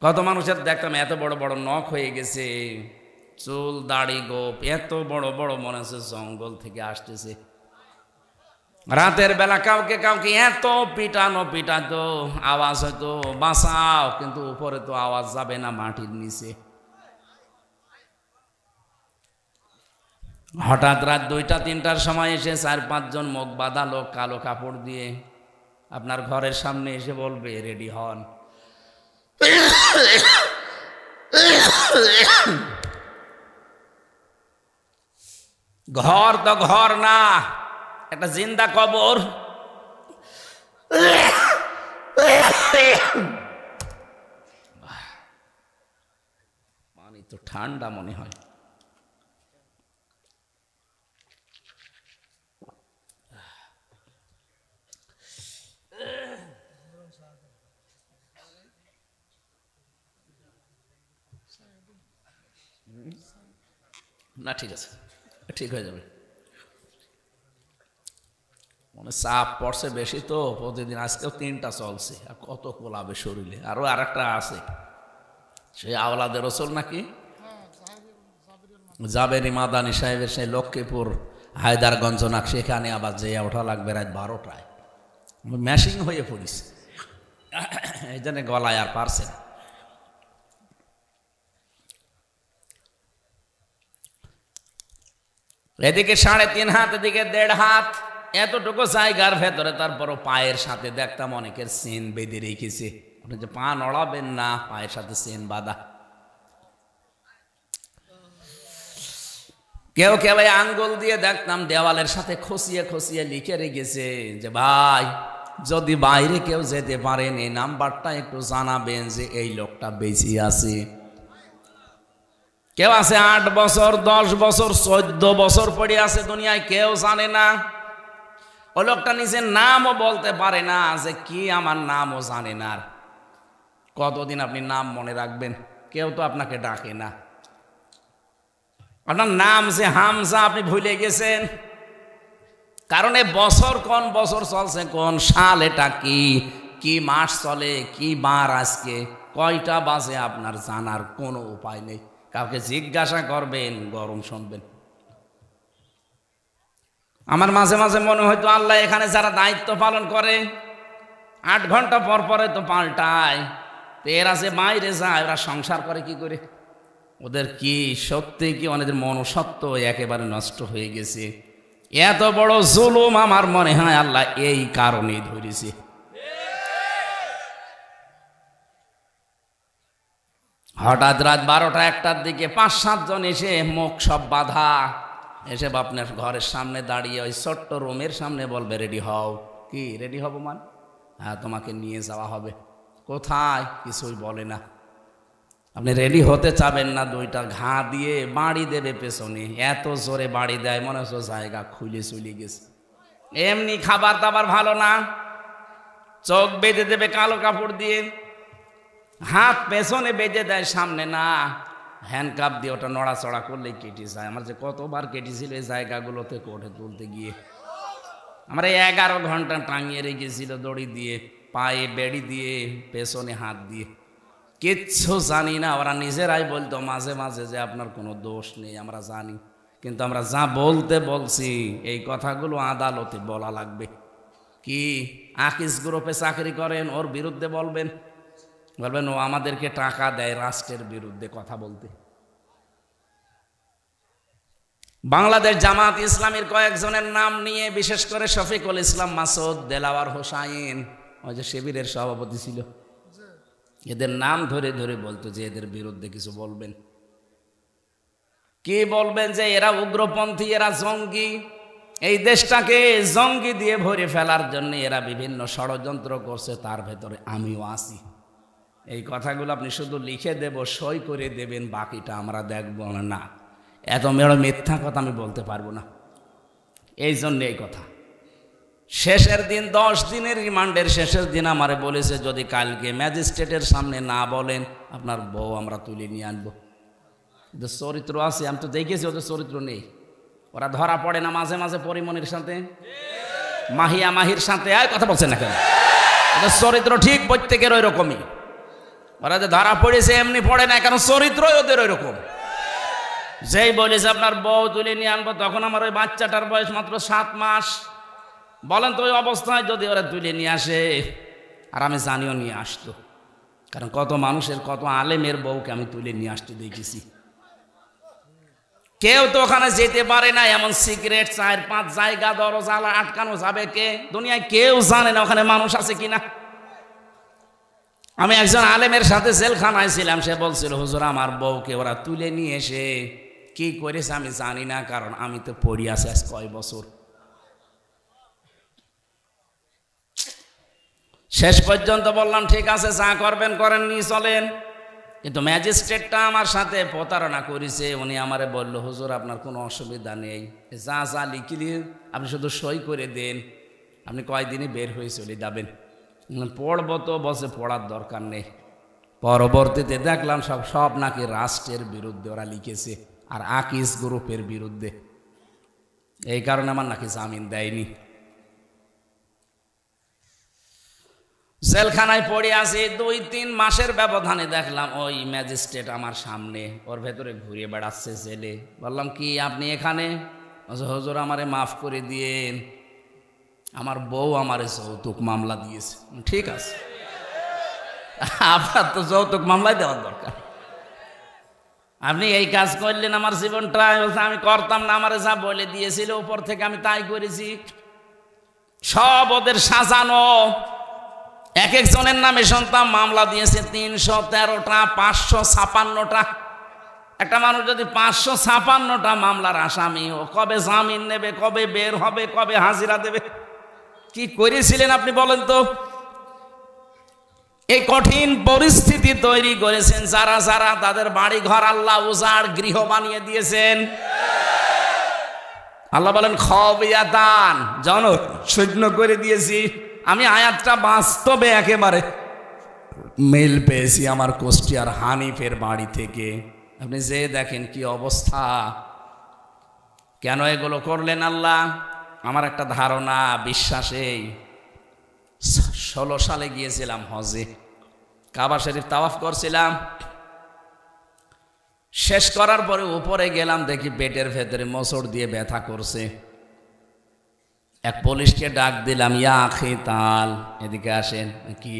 কত মানুষের দেখতাম এত বড় বড় নখ হয়ে গেছে, চুল দাড়ি গোপ এত বড় বড়, মনে হচ্ছে জঙ্গল থেকে আসতেছে। রাতের বেলা কাউকে কাউকে এত পিটাতো, আওয়াজ হয়তো বাঁচাও, কিন্তু উপরে তো আওয়াজ যাবে না, মাটির নিচে। হঠাৎ রাত 2টা-3টার সময় এসে 4-5 জন মুখ বাঁধা লোক কালো কাপড় দিয়ে আপনার ঘরের সামনে এসে বলবে রেডি হন। ঘর তো ঘর না, একটা জিন্দা কবর। পানি তো ঠান্ডা মনে হয়। না ঠিক আছে, ঠিক হয়ে যাবে। মানে চাপ পড়ছে বেশি তো প্রতিদিন, আজকেও 3টা চলছে, আর কত কোলাবে শরীরে। আরো আরেকটা আছে, সেই আওলাদের রসুল নাকি জাবেরি মাদানি সাহেবের সেই লক্ষ্মীপুর হায়দারগঞ্জ নাক, সেখানে আবার যে ওঠা লাগবে রাত 12টায়। ম্যাশিং হয়ে পড়িস, এই জন্য গলায় আর পারছে না। এদিকে 3.5 হাত, এদিকে 1.5 হাত, এতটুকু জায়গার ভেতরে। তারপরও পায়ের সাথে দেখতাম অনেকের চেন বেঁধে রেখেছে। আপনি যে পা নড়াবেন না, পায়ের সাথে চেন বাঁধা। কেউ কেউ আঙ্গুল দিয়ে দেখতাম দেওয়ালের সাথে খসিয়ে খসিয়ে লিখে রেখেছে যে ভাই যদি বাইরে কেউ যেতে পারেন এই নাম্বারটা একটু জানাবেন যে এই লোকটা বেঁচে আছে। কেউ আছে 8 বছর, 10 বছর, 14 বছর পড়ে আছে দুনিয়ায়, কেউ জানে না। ওই লোকটা নিজের নামও বলতে পারে না, যে কি আমার নামও জানে না। কতদিন আপনি নাম মনে রাখবেন? কেউ তো আপনাকে ডাকে না। আপনার নাম যে হামজা, আপনি ভুলে গেছেন। কারণ এই বছর কোন বছর চলছে, কোন সাল, এটা কি মাস চলে, কি বার আজকে, কয়টা বাজে, আপনার জানার কোনো উপায় নেই। কাউকে জিজ্ঞাসা করবেন, গরম শুনবেন। আমার মাঝে মাঝে মনে হয়তো আল্লাহ এখানে যারা দায়িত্ব পালন করে 8 ঘন্টা পর পরে তো পাল্টায়, তো এরা যে বাইরে যায় ওরা সংসার করে কি করে? ওদের কি সত্যি কি ওদের মনুষ্যত্ব একেবারে নষ্ট হয়ে গেছে? এত বড় জুলুম আমার মনে হয় আল্লাহ এই কারণেই ধরেছে। হঠাৎ রাত 12টা-1টার দিকে 5-7 জন এসে মুখ সব বাঁধা এসে আপনার ঘরের সামনে দাঁড়িয়ে ওই ছোট্ট রুমের সামনে বলবে রেডি হও। কি রেডি হব মানে? হ্যাঁ তোমাকে নিয়ে যাওয়া হবে। কোথায়? কিছুই বলে না। আপনি রেডি হতে চাবেন না, 2টা ঘা দিয়ে বাড়ি দেবে পেছনে, এত জোরে বাড়ি দেয় মনে হচ্ছে জায়গা খুলে চলে গেছে। এমনি খাবার দাবার ভালো না, চোখ বেঁধে দেবে কালো কাপড় দিয়ে, হাত পেছনে বেঁধে দেয়, সামনে না। হ্যান্ডকাপ দিয়ে ওটা নড়াচড়া করলেই কেটে যায়। আমার যে কতবার কেটেছিল এই জায়গাগুলোতে কোর্টে তুলতে গিয়ে। আমরা 11 ঘন্টা টাঙিয়ে রেখেছিল দড়ি দিয়ে, পায়ে বেড়ি দিয়ে, পেছনে হাত দিয়ে, কিচ্ছু জানি না। ওরা নিজেরাই বলতো মাঝে মাঝে যে আপনার কোনো দোষ নেই, আমরা জানি, কিন্তু আমরা যা বলতে বলছি এই কথাগুলো আদালতে বলা লাগবে। কি আকিস গ্রুপে চাকরি করেন, ওর বিরুদ্ধে বলবেন, বলবেন ও আমাদেরকে টাকা দেয় রাষ্ট্রের বিরুদ্ধে কথা বলতে। বাংলাদেশ জামাত ইসলামীর কয়েকজনের নাম নিয়ে, বিশেষ করে শফিকুল ইসলাম মাসুদ, দেলাওয়ার হোসাইন, ওই যে শিবিরের সভাপতি ছিল, এদের নাম ধরে ধরে বলতো যে এদের বিরুদ্ধে কিছু বলবেন। কি বলবেন? যে এরা উগ্রপন্থী, এরা জঙ্গি, এই দেশটাকে জঙ্গি দিয়ে ভরে ফেলার জন্য এরা বিভিন্ন ষড়যন্ত্র করছে, তার ভেতরে আমিও আছি। এই কথাগুলো আপনি শুধু লিখে দেব, সই করে দেবেন, বাকিটা আমরা দেখব না। এত মেড়ো মিথ্যা কথা আমি বলতে পারবো না। এই জন্য এই কথা শেষের দিন, 10 দিনের রিমান্ডের শেষের দিন আমারে বলেছে যদি কালকে ম্যাজিস্ট্রেটের সামনে না বলেন আপনার বউ আমরা তুলে নিয়ে আনবো। ওদের চরিত্র আছে, আমি তো দেখেছি ওদের চরিত্র নেই। ওরা ধরা পড়ে না মাঝে মাঝে পরিমণির সাথে, মাহিয়া মাহির সাথে, আর কথা বলছে না কেন? ওদের চরিত্র ঠিক প্রত্যেকের ওই রকমই। ওরা যে ধরা পড়েছে এমনি পড়ে না, কারণ চরিত্রই ওদের ওই রকম। যেই বলেছে আপনার বউ তুলে নিয়ে আনবো, তখন আমার ওই বাচ্চাটার বয়স মাত্র 7 মাস। বলেন তো ওই অবস্থায় যদি ওরা তুলে নিয়ে আসে, আর আমি জানিও নিয়ে আসতো, কারণ কত মানুষের, কত আলেমের বউকে আমি তুলে নিয়ে আসতে দেখেছি। কেউ তো ওখানে যেতে পারে না, এমন সিক্রেট 4-5 জায়গা দরজা আটকানো যাবে কে? দুনিয়ায় কেউ জানে না ওখানে মানুষ আছে কিনা। আমি একজন আলেমের সাথে জেলখানায় ছিলাম, সে বলছিল হুজুর আমার বউকে ওরা তুলে নিয়ে এসে কি করেছে আমি জানি না, কারণ আমি তো পড়ি আছি আজ কয় বছর। শেষ পর্যন্ত বললাম ঠিক আছে যা করবেন করেন, নিয়ে চলেন। কিন্তু ম্যাজিস্ট্রেটটা আমার সাথে প্রতারণা করেছে। উনি আমারে বলল হুজুর আপনার কোনো অসুবিধা নেই, যা যা লিখে দিন আপনি শুধু সই করে দেন, আপনি কয়দিনই বের হয়ে চলে যাবেন। পড়বো তো, বসে পড়ার দরকার নেই। পরবর্তীতে দেখলাম সব নাকি রাষ্ট্রের বিরুদ্ধে ওরা লিখেছে, আর আকিস গ্রুপের বিরুদ্ধে। এই কারণে আমার নাকি জামিন দেয়নি। জেলখানায় পড়ে আছি 2-3 মাসের ব্যবধানে দেখলাম ওই ম্যাজিস্ট্রেট আমার সামনে, ওর ভেতরে ঘুরে বেড়াচ্ছে জেলে। বললাম কি আপনি এখানে? হুজুর আমারে মাফ করে দিয়েন, আমার বউ আমারে যৌতুক মামলা দিয়েছে। ঠিক আছে, আপনার তো যৌতুক মামলায় দেওয়ার দরকার। আপনি এই কাজ করলেন, আমার জীবনটা আমি করতাম না, আমারে যা বলে দিয়েছিল উপর থেকে আমি তাই করেছি। সব ওদের সাজানো। এক একজনের নামে সন্তান মামলা দিয়েছে 313টা, 556টা। একটা মানুষ যদি 556টা মামলার আসামি, ও কবে জামিন নেবে, কবে বের হবে, কবে হাজিরা দেবে? কি করেছিলেন আপনি বলেন তো? এই কঠিন পরিস্থিতি তৈরি করেছেন যারা যারা, তাদের বাড়ি ঘর আল্লাহ উজাড় গৃহ বানিয়ে দিয়েছেন। আল্লাহ বলেন খবিয়াতান, জনশূন্য করে দিয়েছি। আমি আয়াতটা বাস্তবে একেবারে মেল পেয়েছি আমার কুষ্টিয়ার হানিফের বাড়ি থেকে। আপনি যে দেখেন কি অবস্থা। কেন এগুলো করলেন আল্লাহ? আমার একটা ধারণা, বিশ্বাসেই 16 সালে গিয়েছিলাম হজে, কাবা শরীফ তাওয়াফ করছিলাম। শেষ করার পরে উপরে গেলাম, দেখি পেটের ভেতরে মোচড় দিয়ে ব্যথা করছে। এক পুলিশকে ডাক দিলাম, ইয়া আখি তাল, এদিকে আসেন। কি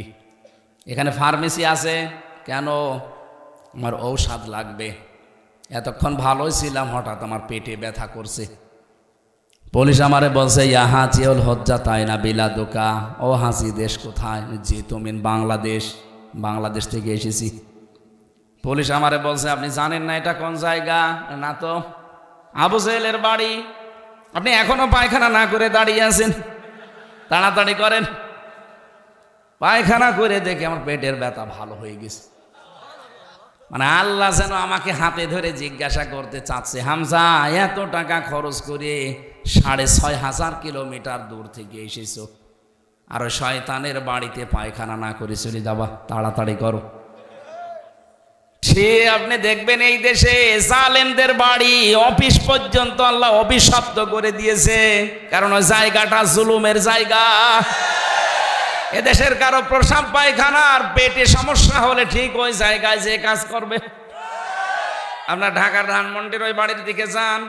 এখানে ফার্মেসি আছে? কেন? আমার ঔষধ লাগবে। এতক্ষণ ভালোই ছিলাম, হঠাৎ আমার পেটে ব্যথা করছে। পুলিশ আমারে বলছে ইয়া হাজিউল হজ্জা তাই না বিলা দোকা। ও হাসি দেশ কোথায়? জি তুমি বাংলাদেশ। বাংলাদেশ থেকে এসেছি। পুলিশ আমারে বলছে আপনি জানেন না এটা কোন জায়গা? না তো। আবু জেহেলের বাড়ি। আপনি এখনো পায়খানা না করে দাঁড়িয়ে আছেন, তাড়াতাড়ি করেন। পায়খানা করে দেখে আমার পেটের ব্যথা ভালো হয়ে গেছে। মানে আল্লাহ যেন আমাকে হাতে ধরে জিজ্ঞাসা করতে চাচ্ছে, হামজা এত টাকা খরচ করে 6500 কিলোমিটার দূর থেকে এসেছো, আর শয়তানের বাড়িতে পায়খানা না করে চলে যাবা, তাড়াতাড়ি করো। সে আপনি দেখবেন এই দেশে জালেমদের বাড়ি অফিস পর্যন্ত আল্লাহ অভিশপ্ত করে দিয়েছে, কারণ ওই জায়গাটা জুলুমের জায়গা। এদেশের কারো প্রসাব পায়খানার পেটে সমস্যা হলে ঠিক ওই জায়গায় যে কাজ করবে। আপনার ঢাকার ধানমন্ডির ওই বাড়ির দিকে যান,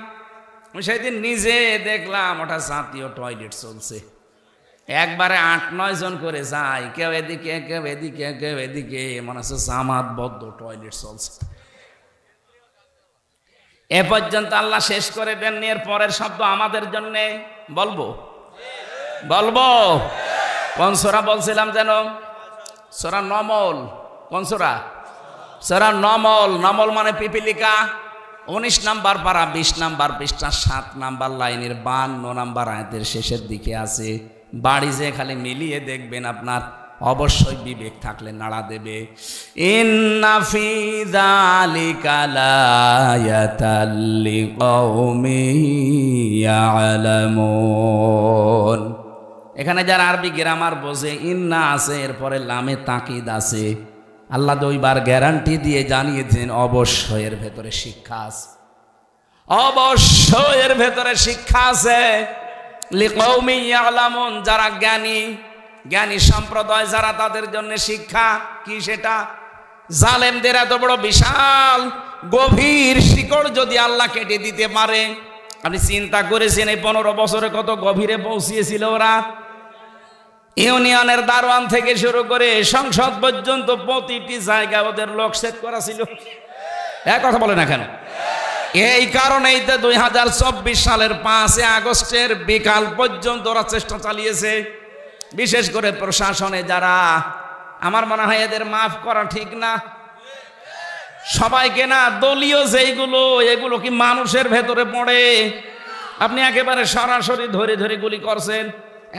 সেদিন নিজে দেখলাম ওটা জাতীয় টয়লেট চলছে, একবারে 8-9 জন করে যায়, কেউ এদিকে কেউ এদিকে কেউ এদিকে, মনে হচ্ছে জামাতবদ্ধ টয়লেট চলছে। এ পর্যন্ত আল্লাহ শেষ করে দেননি। এর পরের শব্দ আমাদের জন্যে বলবো বলবো কোন সূরা বলছিলাম যেন? সূরা নমল। কোন সূরা? সূরা নমল। নমল মানে পিপিলিকা। 19 নাম্বার পারা, 20 নাম্বার পৃষ্ঠা, 7 নাম্বার লাইনের 52 নাম্বার আয়াতের শেষের দিকে আছে। বাড়ি যে খালি মিলিয়ে দেখবেন, আপনার অবশ্যই বিবেক থাকলে নাড়া দেবে। ইন্না ফি যালিকা লায়াতাল লিকাউমিন ইয়ালামুন। এখানে যারা আরবি গ্রামার বোঝে, ইন্না আছে, এরপরে লামে তাকিদ আছে। আল্লাহ 2 বার গ্যারান্টি দিয়ে জানিয়েছেন অবশ্যই এর ভেতরে শিক্ষা আছে, অবশ্যই এর ভেতরে শিক্ষা আছে। লিকাউমিন ইয়ালামুন, যারা জ্ঞানী, জ্ঞানী সম্প্রদায় যারা, তাদের জন্য শিক্ষা কি সেটা? জালেমদের এত বড় বিশাল গভীর শিকড় যদি আল্লাহ কেটে দিতে পারে, আপনি চিন্তা করেছেন এই 15 বছরে কত গভীরে পৌঁছিয়েছিল ওরা? ইউনিয়নের দারোয়ান থেকে শুরু করে সংসদ পর্যন্ত প্রতিটি জায়গায় ওদের লোক সেট করা ছিল। এক কথা বলে না কেন? এই কারণেই তো 2024 সালের 5 আগস্টের বিকাল পর্যন্ত ওরা চেষ্টা চালিয়েছে। বিশেষ করে প্রশাসনে যারা, আমার মনে হয় এদের মাফ করা ঠিক না। সবাইকে না, দলীয় যেইগুলো, এগুলো কি মানুষের ভেতরে পড়ে? আপনি একেবারে সরাসরি ধরে ধরে গুলি করছেন,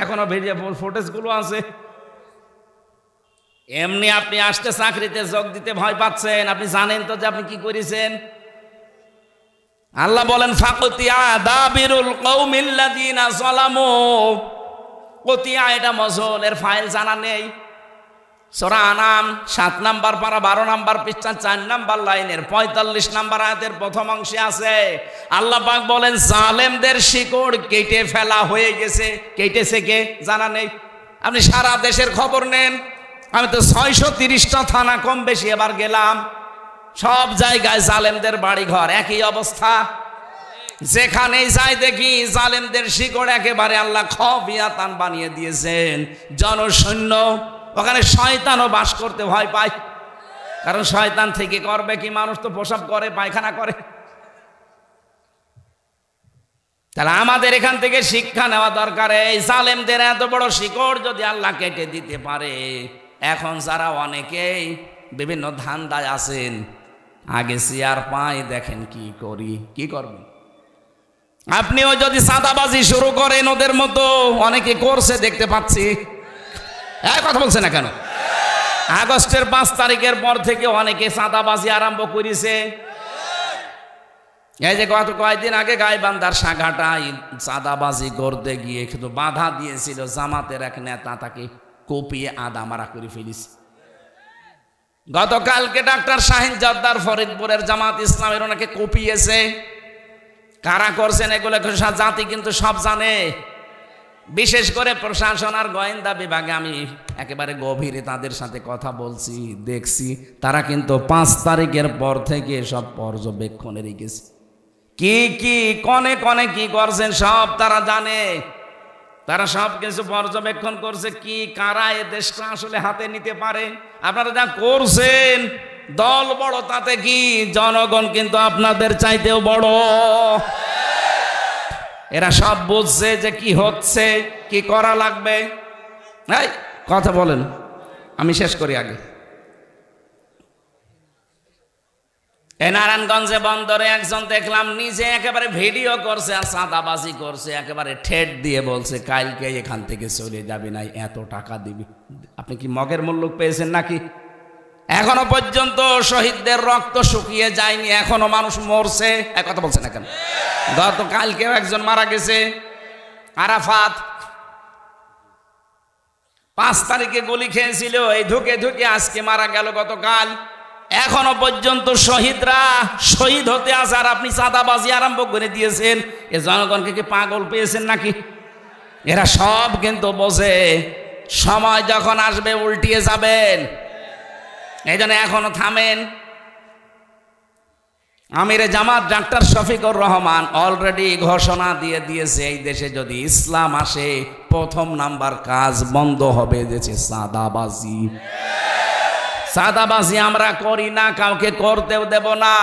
এখনো ভিডিও ফুটেজগুলো আছে। এমনি আপনি আসতে চাকরিতে যোগ দিতে ভয় পাচ্ছেন, আপনি জানেন তো যে আপনি কি করেছেন। আল্লাহ বলেন ফাকুতিয়া দাবিরুল কওমিল্লাযিনা যালামু। কতিয়া এটা মজল, এর ফাইল জানা নেই। সূরা আনাম 7 নাম্বার পারা 12 নাম্বার পৃষ্ঠা 4 নাম্বার লাইনের 45 নাম্বার আয়াতের প্রথম অংশে আছে। আল্লাহ পাক বলেন জালেমদের শিকড় কেটে ফেলা হয়ে গেছে। কেটেছে কে জানা নেই। আপনি সারা দেশের খবর নেন, আমি তো 630টা থানা কম বেশি এবার গেলাম, সব জায়গায় জালেমদের বাড়িঘর, একই অবস্থা। যেখানেই যাই দেখি জালেমদের শিকড় একেবারে আল্লাহ খবিয়াতান বানিয়ে দিয়েছেন, জনশূন্য। ওখানে শয়তানও বাস করতে ভয় পায়, কারণ শয়তান থেকে করবে কি? মানুষ তো প্রসাব করে, পায়খানা করে। তাহলে আমাদের এখান থেকে শিক্ষা নেওয়া দরকার। এই জালেমদের এত বড় শিকড় যদি আল্লাহ কেটে দিতে পারে, এখন যারা অনেকেই বিভিন্ন ধান্দায় আছেন, আগে চেয়ার পাই, দেখেন কি করি, কি করবেন। আপনিও যদি চাঁদাবাজি শুরু করেন ওদের মতো, অনেকে করছে দেখতে পাচ্ছি। এক কথা বলছে না কেন? আগস্টের 5 তারিখের পর থেকে অনেকে চাঁদাবাজি আরম্ভ করেছে। এই যে গত কয়েকদিন আগে গাইবান্ধার সাঘাটায় চাঁদাবাজি করতে গিয়ে কিন্তু বাধা দিয়েছিল জামাতের এক নেতা, তাকে কোপিয়ে আদা মারা করে ফেলিছে। গতকালকে ডাক্তার শাহিন জর্দার ফরিদপুরের জামাত ইসলামের ওনাকে কোপিয়েছে। কারা করছেন এগুলো জাতি কিন্তু সব জানে। বিশেষ করে প্রশাসন আর গোয়েন্দা বিভাগে আমি একেবারে গভীরে তাদের সাথে কথা বলছি, দেখছি তারা কিন্তু 5 তারিখের পর থেকে সব পর্যবেক্ষণে রেখেছে। কি কি কনে কনে কি করছেন সব তারা জানে। তারা সব কিছু পর্যবেক্ষণ করছে, কি কারা এ দেশটা আসলে হাতে নিতে পারে। আপনারা যা করছেন, দল বড় তাতে কি, জনগণ কিন্তু আপনাদের চাইতেও বড়। এরা সব বুঝছে যে কি হচ্ছে, কি করা লাগবে। এই কথা বলেন, আমি শেষ করি আগে। এই নারায়ণগঞ্জে বন্দরে একজন দেখলাম নিজে একেবারে ভিডিও করছে আর চাঁদাবাজি করছে, একেবারে ঠেট দিয়ে বলছে কালকে এখান থেকে চলে যাবি না, এত টাকা দিবি। আপনি কি মগের মূল্য পেয়েছেন নাকি? এখনো পর্যন্ত শহীদদের রক্ত শুকিয়ে যায়নি, এখনো মানুষ মরছে। এক কথা বলছে না কেন? গতকালকেও একজন মারা গেছে আরাফাত, 5 তারিখে গুলি খেয়েছিল, এই ঢুকে ঢুকে আজকে মারা গেল গতকাল। এখনো পর্যন্ত শহীদরা শহীদ হতে আছে, আর আপনি চাঁদাবাজি আরম্ভ করে দিয়েছেন। এ জনগণকে কি পাগল পেয়েছেন নাকি? এরা সব কিন্তু বোঝে সময় যখন আসবে উল্টিয়ে যাবেন। এই জন্য এখনো থামেন। আমিরে জামাত ডাক্তার শফিকুর রহমান অলরেডি ঘোষণা দিয়ে দিয়েছে, এই দেশে যদি ইসলাম আসে প্রথম নাম্বার কাজ বন্ধ হবে দেশে সাদাবাজি। সাদাবাজি আমরা করি না, কাউকে করতেও দেব না,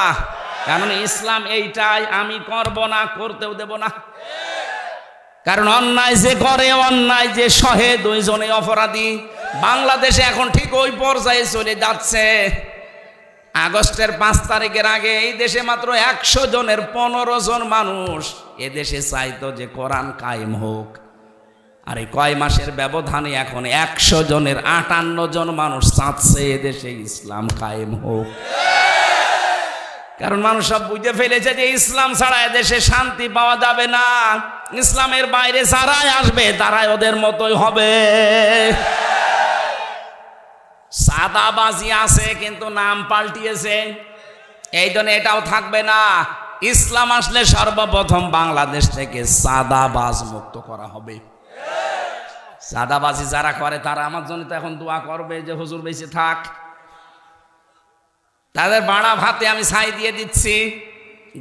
কারণ ইসলাম এইটাই, আমি করব না, করতেও দেব না। কারণ অন্যায় যে করে, অন্যায় যে সহে, দুইজনে অপরাধী। বাংলাদেশে এখন ঠিক ওই পর্যায়ে চলে যাচ্ছে। আগস্টের 5 তারিখের আগে এই দেশে মাত্র 100 জনের 15 জন মানুষ এদেশে চাইতো যে কোরআন কায়েম হোক, আর এই কয় মাসের ব্যবধানে এখন 100 জনের 58 জন মানুষ চাচ্ছে এদেশে ইসলাম কায়েম হোক। কারণ মানুষ সব বুঝে ফেলেছে যে ইসলাম ছাড়া এদেশে শান্তি পাওয়া যাবে না। ইসলামের বাইরে যারাই আসবে তারাই ওদের মতোই হবে। সাদাবাজি আছে কিন্তু নাম পাল্টিয়েছে, এই জন্য এটাও থাকবে না। ইসলাম আসলে সর্বপ্রথম বাংলাদেশ থেকে সাদাবাজ মুক্ত করা হবে। সাদাবাজি যারা করে তারা আমার জন্য তো এখন দোয়া করবে যে হুজুর বেঁচে থাক। তাদের বাড়া ভাতে আমি ছাই দিয়ে দিচ্ছি,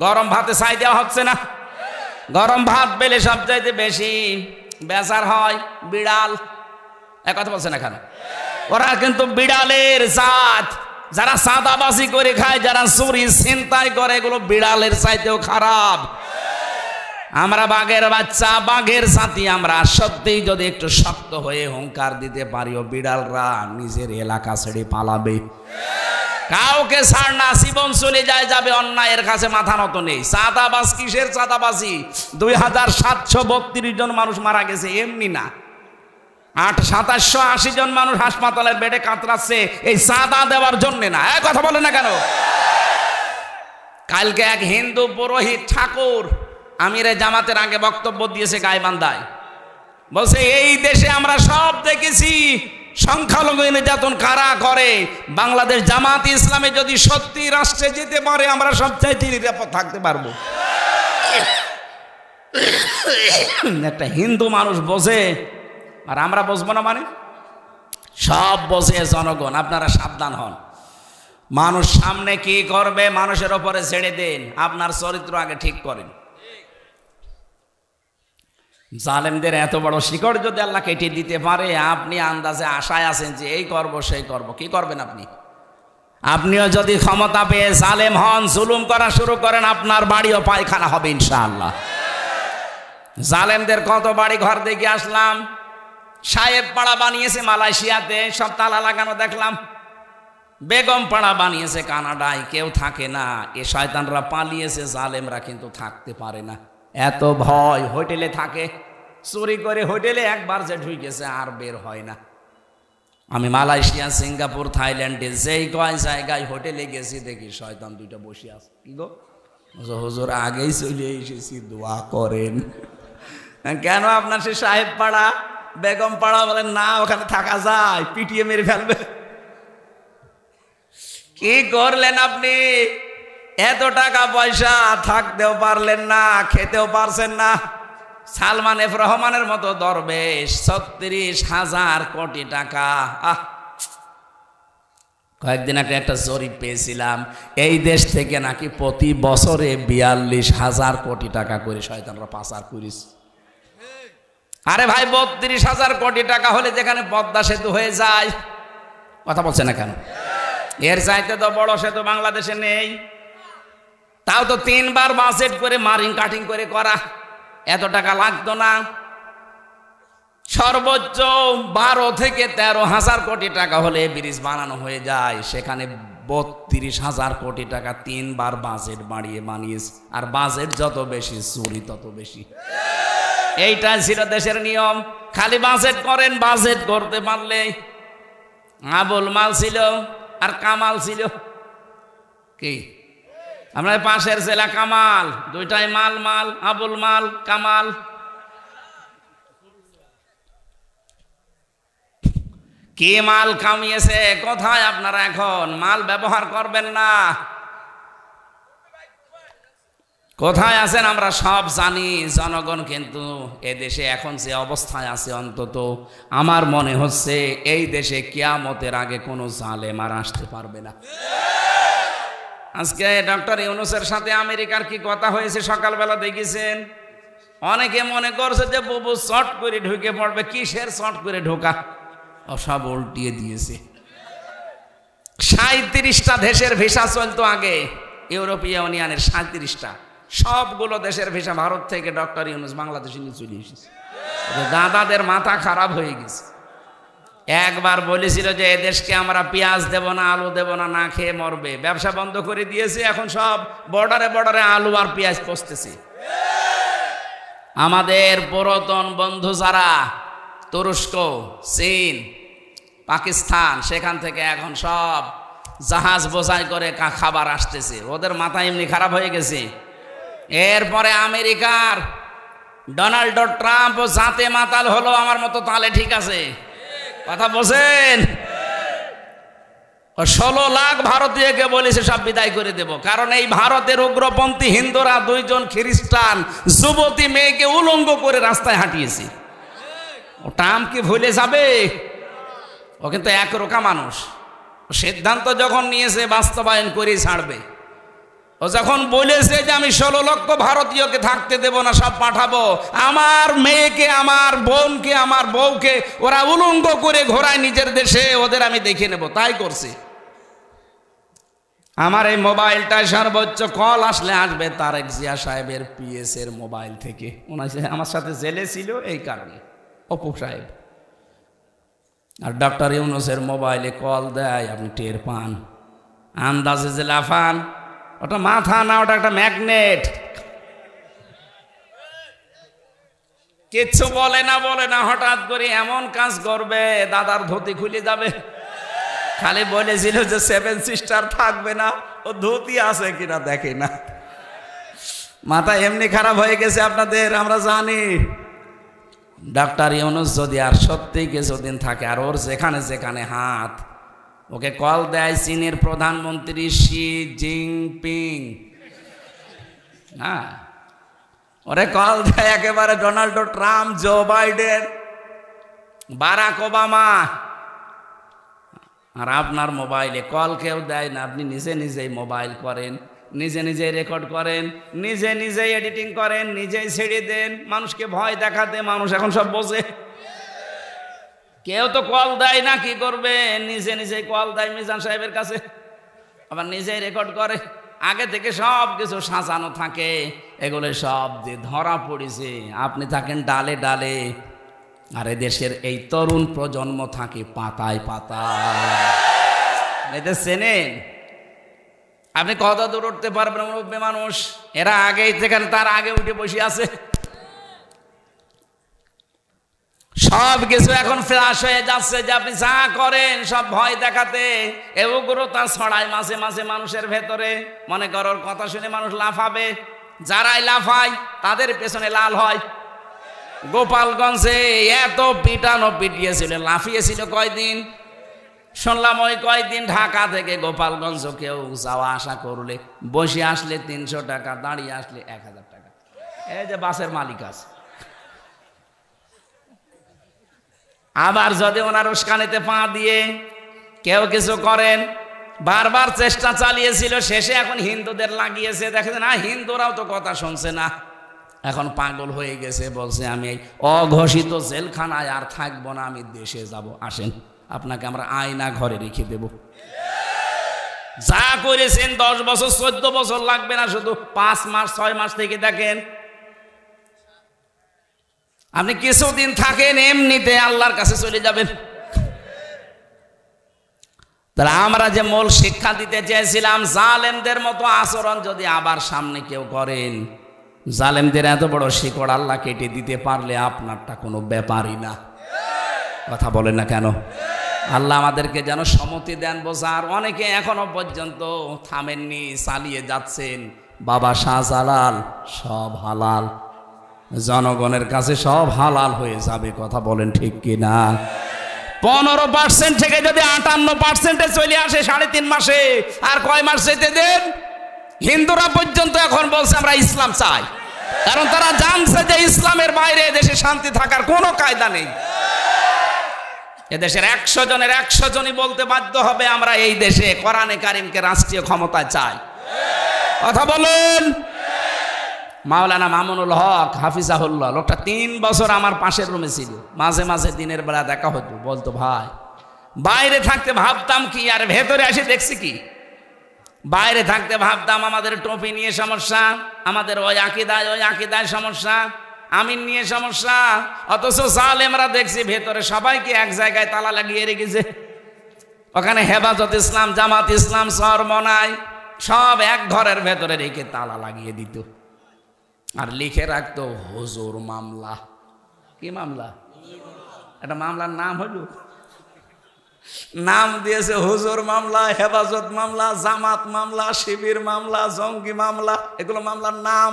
গরম ভাতে ছাই দেওয়া হচ্ছে না। গরম ভাত পেলে সবচাইতে বেশি বেচার হয় বিড়াল। এক কথা বলছে না কেন? ওরা কিন্তু বিড়ালের জাত। যারা সাদাবাজি করে খায়, যারা চুরি ছিনতাই করে, এগুলো বিড়ালের চাইতেও খারাপ। আমরা বাঘের বাচ্চা, বাঘের জাতি। আমরা সত্যিই যদি একটু শক্ত হয়ে হুঙ্কার দিতে পারিও, বিড়ালরা নিজের এলাকা ছেড়ে পালাবে। কাউকে ছাড় না, জীবন চলে যায় যাবে, অন্যায়ের কাছে মাথা নত নেই। চাঁদাবাজ কিসের চাঁদাবাজি? 2732 জন মানুষ মারা গেছে এমনি না, 2780 জন মানুষ হাসপাতালের বেডে কাতরাচ্ছে এই চাঁদা দেওয়ার জন্য না। এক কথা বলে না কেন? কালকে এক হিন্দু পুরোহিত ঠাকুর আমিরে জামাতের আগে বক্তব্য দিয়েছে গাইবান্ধায়, বলছে এই দেশে আমরা সব দেখেছি সংখ্যালঘু নির্যাতন কারা করে। বাংলাদেশ জামাত ইসলামে যদি সত্যি রাষ্ট্রে যেতে পারে আমরা সবচাইতে নিরাপদ থাকতে পারবো। একটা হিন্দু মানুষ বোঝে আর আমরা বুঝবো না? মানে সব বোঝে জনগণ। আপনারা সাবধান হন। মানুষ সামনে কি করবে মানুষের ওপরে ছেড়ে দেন, আপনার চরিত্র আগে ঠিক করেন। জালেমদের এত বড় শিকড় যদি আল্লাহ কেটে দিতে পারে, আপনি আন্দাজে আশায় আছেন যে এই করব সেই করব, কি করবেন আপনি? আপনিও যদি ক্ষমতা পেয়ে জালেম হন, জুলুম করা শুরু করেন, আপনার বাড়িও পায়খানা হবে ইনশাআল্লাহ। জালেমদের কত বাড়ি ঘর দেখে আসলাম। সাহেব পাড়া বানিয়েছে মালয়েশিয়াতে, সব তালা লাগানো দেখলাম। বেগম পাড়া বানিয়েছে কানাডায়, কেউ থাকে না। এ শয়তানরা পালিয়েছে, জালেমরা কিন্তু থাকতে পারে না। এত ভয়, হোটেলে থাকে, চুরি করে হোটেলে একবার যে ঢুকেছে আর বের হয় না। আমি মালয়েশিয়া, সিঙ্গাপুর, থাইল্যান্ডে যেই কয় জায়গায় হোটেলে গেছি দেখি শয়তান দুইটা বসে আছে। কি গো হুজুর আগেই চলে এসেছি, দোয়া করেন। কেন আপনার সে সাহেব পাড়া বেগম পাড়া বলেন না, ওখানে থাকা যায়, পিটিয়ে মেরে ফেলবে। কি করলেন আপনি? এত টাকা পয়সা, থাকতেও পারলেন না, খেতেও পারছেন না। সালমান এফ রহমানের মতো দরবেশ 36,000 কোটি টাকা। কয়েকদিন আগে একটা জরিপ পেয়েছিলাম, এই দেশ থেকে নাকি প্রতি বছরে 42,000 কোটি টাকা করে শয়তানরা পাচার করিস। আরে ভাই 32,000 কোটি টাকা হলে যেখানে পদ্মা সেতু হয়ে যায়, কথা বলছে না কেন? এর চাইতে তো বড় সেতু বাংলাদেশে নেই। তাও তো 3 বার বাজেট করে মারিং কাটিং করে করা, এত টাকা লাগতো না। সর্বোচ্চ 12 থেকে 13,000 কোটি টাকা হলে ব্রিজ বানানো হয়ে যায়, সেখানে 32,000 কোটি টাকা 3 বার বাজেট বাড়িয়ে বানিয়েছে। আর বাজেট যত বেশি চুরি তত বেশি। এইটা ছিল দেশের নিয়ম। খালি বাজেট করেন, বাজেট করতে পারলে। আবুল মাল ছিল আর কামাল ছিল। কি আপনার পাশের জেলা কামাল, দুইটাই মাল মাল, আবুল মাল কামাল। কি মাল কামিয়েছে কোথায় আপনারা? এখন মাল ব্যবহার করবেন না। কোথায় আছেন আমরা সব জানি। জনগণ কিন্তু এদেশে এখন যে অবস্থায় আছে, অন্তত আমার মনে হচ্ছে এই দেশে কিয়ামতের আগে কোনো জালেম আর আসতে পারবে না। আজকে ডক্টর ইউনূসের সাথে আমেরিকার কি কথা হয়েছে সকালবেলা দেখেছেন? অনেকে মনে করছে যে বুবু শর্ট করে ঢুকে পড়বে। কিসের শর্ট করে ঢোকা? সব উল্টিয়ে দিয়েছে। 37টা দেশের ভিসা চলতো আগে, ইউরোপীয় ইউনিয়নের 37টা, সবগুলো দেশের ভিসা ভারত থেকে ডক্টর ইউনূস বাংলাদেশে নিয়ে চলে এসেছে। দাদাদের মাথা খারাপ হয়ে গেছে। একবার বলেছিল যে এদেশকে আমরা পেঁয়াজ দেব না, আলু দেব না, না খেয়ে মরবে। ব্যবসা বন্ধ করে দিয়েছে, এখন সব বর্ডারে বর্ডারে আলু আর পেঁয়াজ পচতেছে। আমাদের পুরাতন বন্ধু যারা তুরস্ক, চীন, পাকিস্তান, সেখান থেকে এখন সব জাহাজ বোঝাই করে খাবার আসতেছে। ওদের মাথা এমনি খারাপ হয়ে গেছে। এরপরে আমেরিকার ডোনাল্ড ট্রাম্প জাতে মাতাল হলো, আমার মতো তালে ঠিক আছে, কথা বলছেন। 16 লাখ ভারতীয়কে বলেছে সব বিদায় করে দেব, কারণ এই ভারতের উগ্রপন্থী হিন্দুরা 2 জন খ্রিস্টান যুবতী মেয়েকে উলঙ্গ করে রাস্তায় হাঁটিয়েছে। ও ট্রাম্প কি ভুলে যাবে? ও কিন্তু একরোখা মানুষ। সিদ্ধান্ত যখন নিয়েছে বাস্তবায়ন করে ছাড়বে। ও যখন বলেছে যে আমি 16 লক্ষ ভারতীয়কে থাকতে দেব না, সব পাঠাবো, আমার মেয়েকে, আমার বোনকে, আমার বউকে ওরা উলঙ্গ করে ঘোরায় নিজের দেশে, ওদের আমি দেখে নেব, তাই করছে। আমার এই মোবাইলটায় সর্বোচ্চ কল আসলে আসবে তারেক জিয়া সাহেবের পিএস এর মোবাইল থেকে। আমার সাথে জেলে ছিল এই কারণে, অপু সাহেব। আর ডক্টর ইউনূসের মোবাইলে কল দেয়, আপনি টের পান, আন্দাজে যে লাফান। ওটা মাথা না, ওটা একটা ম্যাগনেট। কিচ্ছু বলে না, হঠাৎ করে এমন কাজ করবে দাদার ধুতি খুলে যাবে। খালি বলেছিল যে 7 সিস্টার থাকবে না, ও ধুতি আছে কিনা দেখে না। মাথা এমনি খারাপ হয়ে গেছে আপনাদের, আমরা জানি। ডক্টর ইউনূস যদি আর সত্যি কিছুদিন থাকে, আর ওর যেখানে যেখানে হাত, ওকে কল দেয় চীনের প্রধানমন্ত্রী শি জিনপিং, না, ওরে কল দেয় একেবারে Donald Trump, Joe Biden, Barack Obama. আর আপনার মোবাইলে কল কেউ দেয় না, আপনি নিজে নিজেই মোবাইল করেন, নিজে নিজেই রেকর্ড করেন, নিজে নিজেই এডিটিং করেন, নিজেই ছেড়ে দেন, মানুষকে ভয় দেখাতে। মানুষ এখন সব বোঝে। কেউ তো কল দেয় না, কি করবে? নিজে নিজেই কল দেয় মিজান সাহেবের কাছে, আবার নিজেই রেকর্ড করে। আগে থেকে সব কিছু সাজানো থাকে, এগুলো সব যে ধরা পড়েছে। আপনি থাকেন ডালে ডালে, আর দেশের এই তরুণ প্রজন্ম থাকে পাতায় পাতায়। এদের চেনেন? আপনি কত দূর উঠতে পারবেন? মুরব্বী মানুষ, এরা আগেই থেকে তার আগে উঠে বসে আছে। সব কিছু এখন ফ্ল্যাশ হয়ে যাচ্ছে, যে আপনি যা করেন সব ভয় দেখাতে। উগ্রতা ছড়ায় মাঝে মাঝে মানুষের ভেতরে। মনে করো ওর কথা শুনে মানুষ লাফাবে, যারাই লাফায় তাদের পেছনে লাল হয়। গোপালগঞ্জে এত পিটানো পিটিয়েছিল, লাফিয়েছিল কয়দিন শুনলাম, ওই কয়দিন ঢাকা থেকে গোপালগঞ্জ কেউ যাওয়া আসা করলে, বসে আসলে 300 টাকা, দাঁড়িয়ে আসলে 1000 টাকা। এই যে বাসের মালিক আছে। আবার যদি ওনার উস্কানিতে পা দিয়ে কেউ কিছু করেন, বারবার চেষ্টা চালিয়েছিল, শেষে এখন হিন্দুদের লাগিয়েছে। দেখেন না, হিন্দুরাও তো কথা শুনছে না, এখন পাগল হয়ে গেছে, বলছে আমি এই অঘোষিত জেলখানায় আর থাকবো না, আমি দেশে যাব। আসেন, আপনাকে আমরা আয়না ঘরে রেখে দেব। যা করেছেন 10 বছর 14 বছর লাগবে না, শুধু 5 মাস 6 মাস থেকে দেখেন। আপনি কিছুদিন থাকেন, এমনিতে আল্লাহর কাছে চলে যাবেন। তাহলে আমরা যে মূল শিক্ষা দিতে চেয়েছিলাম, জালেমদের মতো আচরণ যদি আবার সামনে কেউ করেন, জালেমদের এত বড় শিকড় আল্লাহ কেটে দিতে পারলে আপনারটা কোনো ব্যাপারই না। কথা বলেন না কেন? আল্লাহ আমাদেরকে যেন সম্মতি দেন বোঝার। অনেকে এখনো পর্যন্ত থামেননি, চালিয়ে যাচ্ছেন। বাবা শাহজালাল, সব হালাল, জনগণের কাছে সব হালাল হয়ে যাবে। কথা বলেন ঠিক কিনা? 15% থেকে যদি 58% চলে আসে 3.5 মাসে, আর কয় মাস যেতে দেন? হিন্দুরা পর্যন্ত এখন বলছে আমরা ইসলাম চাই, কারণ তারা জানছে যে ইসলামের বাইরে দেশে শান্তি থাকার কোনো কায়দা নেই। এদেশের 100 জনের 100 জনই বলতে বাধ্য হবে আমরা এই দেশে কোরআনে কারিমকে রাষ্ট্রীয় ক্ষমতায় চাই। কথা বলুন। মাওলানা মামুনুল হক হাফিজাহুল্লাহ, লোকটা 3 বছর আমার পাশের রুমে ছিল। মাঝে মাঝে দিনের বেলা দেখা হতো, বলতো ভাই বাইরে থাকতে ভাবতাম কি আর ভেতরে এসে দেখছি কি। বাইরে থাকতে ভাবতাম আমাদের টুপি নিয়ে সমস্যা, আমাদের ওই আকিদায় সমস্যা, আমিন নিয়ে সমস্যা, অথচ জালেমরা দেখছি ভেতরে সবাইকে এক জায়গায় তালা লাগিয়ে রেখেছে। ওখানে হেফাজত ইসলাম, জামাত ইসলাম, চরমনাই সব এক ঘরের ভেতরে রেখে তালা লাগিয়ে দিত আর লিখে রাখতো হুজুর মামলা। কি মামলা? এটা মামলার নাম হলো, নাম দিয়েছে হুজুর মামলা, হেফাজত মামলা, জামাত মামলা, শিবির মামলা, জঙ্গি মামলা, এগুলো মামলার নাম।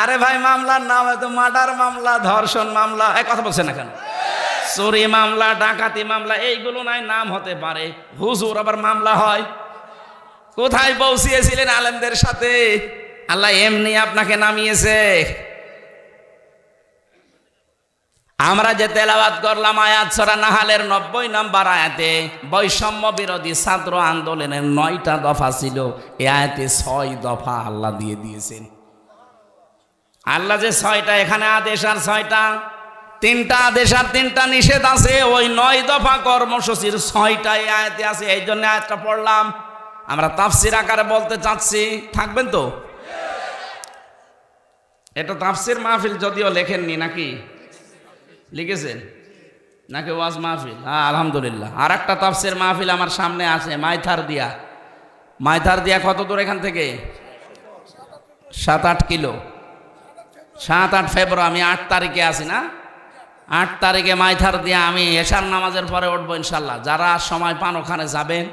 আরে ভাই মামলার নাম হয়তো মার্ডার মামলা, ধর্ষণ মামলা, এই কথা বলছে না কেন? চুরি মামলা, ডাকাতি মামলা, এইগুলো নাই নাম হতে পারে, হুজুর আবার মামলা হয়? কোথায় পৌঁছিয়েছিলেন আলেমদের সাথে? আল্লাহ এমনি আপনাকে নামিয়েছে। আমরা যে তেলাওয়াত করলাম আয়াত সূরা নাহালের 90 নম্বর আয়াতে, বৈষম্য বিরোধী ছাত্র আন্দোলনের 9টা দফা ছিল, এই আয়াতে 6 দফা আল্লাহ দিয়ে দিয়েছেন। আল্লাহ যে 6টা এখানে আদেশ আর 6টা, 3টা আদেশ আর 3টা নিষেধ আছে, ওই 9 দফা কর্মসূচির 6টা এই আয়াতে আছে। এই জন্য আয়াতটা পড়লাম। আমরা তাফসির আকারে বলতে চাচ্ছি, থাকবেন তো? এটা তাফসির মাহফিল যদিও লেখেননি, নাকি লিখেছেন? নাকি ওয়াজ মাহফিল? হ্যাঁ আলহামদুলিল্লাহ। আর একটা তাফসির মাহফিল আমার সামনে আছে, মাইথার দিয়া। মাইথার দিয়া কত দূর এখান থেকে? 7-8 কিলো। 7-8 ফেব্রুয়ারি, আমি 8 তারিখে আছি না? 8 তারিখে মাইথার দিয়া আমি এশার নামাজের পরে উঠবো ইনশাল্লাহ। যারা সময় পান ওখানে যাবেন,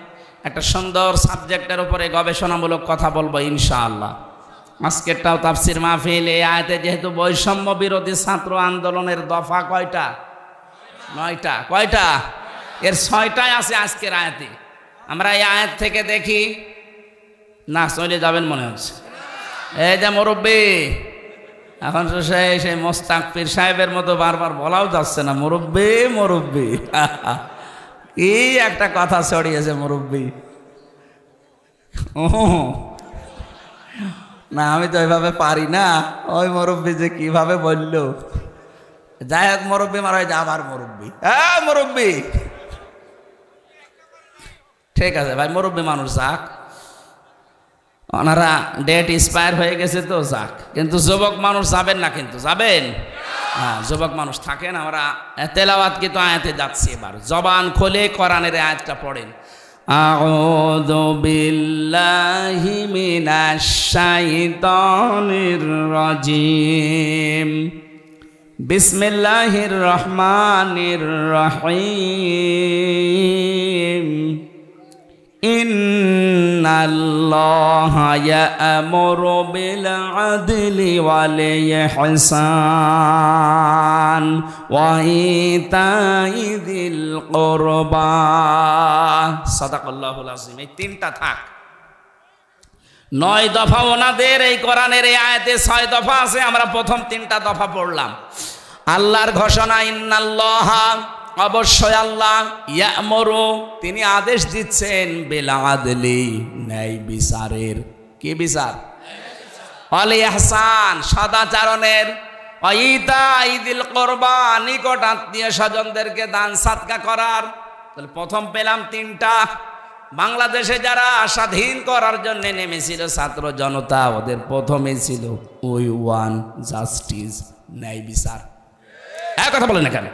একটা সুন্দর সাবজেক্টের উপরে গবেষণামূলক কথা বলবো ইনশাআল্লাহ। আজকেরটাও তাফসির মাহফিল। এই আয়াতে যেহেতু বৈষম্য বিরোধী ছাত্র আন্দোলনের দফা কয়টা? 9টা। কয়টা? এর 6টাই আছে আজকের আয়াতে। আমরা এই আয়াত থেকে দেখি না, চলে যাবেন মনে হচ্ছে। এই যে মুরব্বী, এখন তো সেই মোস্তাক পীর সাহেবের মতো বারবার বলাও যাচ্ছে না, মুরব্বী মুরব্বী। কি একটা কথা ছড়িয়েছে মুরব্বী। না আমি তো ওইভাবে পারি না, ওই মুরব্বী যে কিভাবে বললো। যাই হোক, মুরব্বী মারা হয় আবার মুরব্বী। হ্যাঁ মুরব্বী, ঠিক আছে ভাই, মুরব্বী মানুষ যাক, ওনারা ডেট এক্সপায়ার হয়ে গেছে তো যাক, কিন্তু যুবক মানুষ যাবেন না, কিন্তু যাবেন। হ্যাঁ যুবক মানুষ থাকেন। আমরা তেলাওয়াত কিন্তু আয়াতে যাচ্ছি। এবার জবান খুলে কোরআনের আয়াতটা পড়েন। আউযু বিল্লাহি মিনাশ শাইতানির রাজিম। বিসমিল্লাহির রহমানির রহিম। ইন্নাল্লাহা ইয়া'মুরু বিল আদলি ওয়াল ইহসান ওয়া ইতাই যিল কুরবা। সাদাকাল্লাহুল আযীম। এই 3টা থাক। 9 দফা ওনাদের এই কোরআনের এই আয়াতে 6 দফা আছে। আমরা প্রথম 3টা দফা পড়লাম। আল্লাহর ঘোষণা, ইন্নাল্লাহা, অবশ্যই আল্লাহ, ইয়া'মুরু, তিনি আদেশ দিচ্ছেন, বিল আদলি, ন্যায় বিচারের। কি বিচার? ওয়াল ইহসান, সদাচরণের। ওয়া ইতাই যিল কুরবা, নিকট আত্মীয় স্বজনদেরকে দান সাদকা করার। তাহলে প্রথম পেলাম 3টা। বাংলাদেশে যারা স্বাধীন করার জন্য নেমেছিল ছাত্র জনতা, ওদের প্রথমে ছিল ওই ওয়ান জাস্টিস, ন্যায় বিচার। এক কথা বলেন এখানে।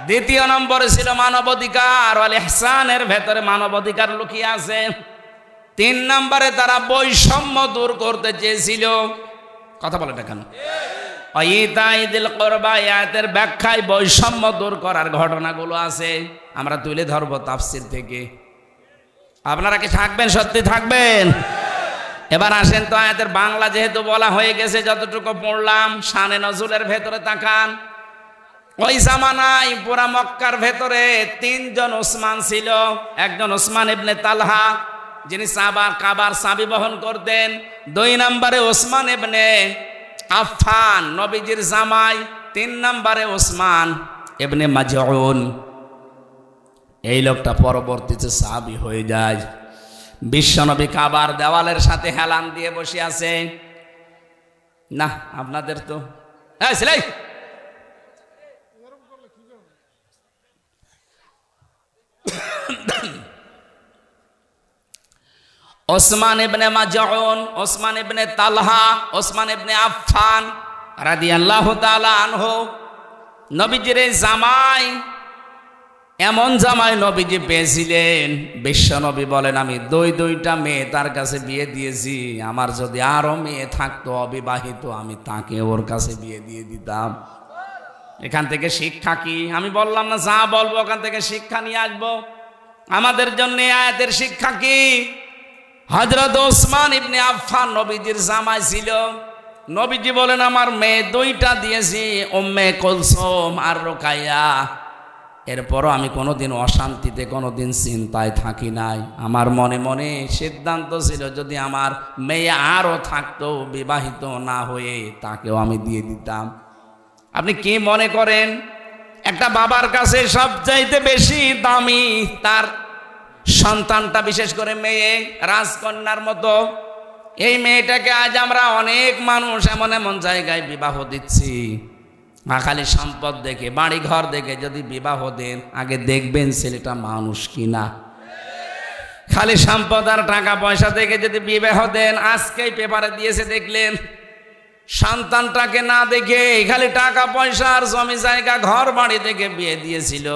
দ্বিতীয় নম্বরে ছিল মানবাধিকার, ওয়াল ইহসানের ভেতরে মানবাধিকার লুকিয়ে আছে। 3 নম্বরে তারা বৈষম্য দূর করতে চেয়েছিল। কথা বলেন এখানে। ইতাই যিল কুরবা, আয়াতের ব্যাখ্যায় বৈষম্য দূর করার ঘটনাগুলো আছে, আমরা তুলে ধরবো তাফসীর থেকে। আপনারা কি থাকবেন? সত্যি থাকবেন? এবার আসেন তো আয়াতের বাংলা যেহেতু বলা হয়ে গেছে, যতটুকু পড়লাম, শানে নজুলের ভেতরে তাকান। ওই জামানায় পুরা মক্কার ভেতরে 3 জন ওসমান ছিল। একজন ওসমান ইবনে তালহা, যিনি কাবার চাবি বহন করতেন। 2 নম্বরে ওসমান ইবনে আফফান, নবীজির জামাই। 3 নম্বরে ওসমান ইবনে মাজউন। এই লোকটা পরবর্তীতে সাহাবী হয়ে যায়। বিশ্বনবী কাবার দেওয়ালের সাথে হেলান দিয়ে বসে আছে। না আপনাদের তো ওসমান ইবনে মাজউন, ওসমান ইবনে তালহা, ওসমান ইবনে আফফান রাদিয়াল্লাহু তাআলা আনহু, নবীজির জামাই। এমন জামাই নবীজি পেয়েছিলেন, বিশ্বনবী বলেন আমি দুইটা মেয়ে তার কাছে বিয়ে দিয়েছি, আমার যদি আরো মেয়ে থাকতো অবিবাহিত আমি তাকে ওর কাছে বিয়ে দিয়ে দিতাম। এখান থেকে শিক্ষা কি? আমি বললাম না যা বলবো ওখান থেকে শিক্ষা নিয়ে আসবো। আমাদের জন্য আয়াতের শিক্ষা কি? হযরত ওসমান ইবনে আফফান নবীজির জামাই ছিল। নবীজি বলেন আমার মেয়ে 2টা দিয়েছি, উম্মে কুলসুম আর রুকাইয়া। এরপরও আমি কোনোদিন অশান্তিতে, কোনোদিন চিন্তায় থাকি নাই। আমার মনে মনে সিদ্ধান্ত ছিল যদি আমার মেয়ে আরও থাকতো বিবাহিত না হয়ে, তাকেও আমি দিয়ে দিতাম। আপনি কি মনে করেন একটা বাবার কাছে সবচাইতে বেশি দামি তার সন্তানটা, বিশেষ করে মেয়ে, রাজকন্যার মতো। এই মেয়েটাকে আজ আমরা অনেক মানুষ এমন এমন জায়গায় বিবাহ দিচ্ছি, খালি সম্পদ দেখে, বাড়ি ঘর দেখে যদি বিবাহ দেন, আগে দেখবেন ছেলেটা মানুষ কিনা। খালি সম্পদ আর টাকা পয়সা দেখে যদি বিবাহ দেন, আজকেই পেপারে দিয়েছে দেখলেন, সন্তানটাকে না দেখে খালি টাকা পয়সা আর জমি জায়গা ঘর বাড়ি দেখে বিয়ে দিয়েছিল,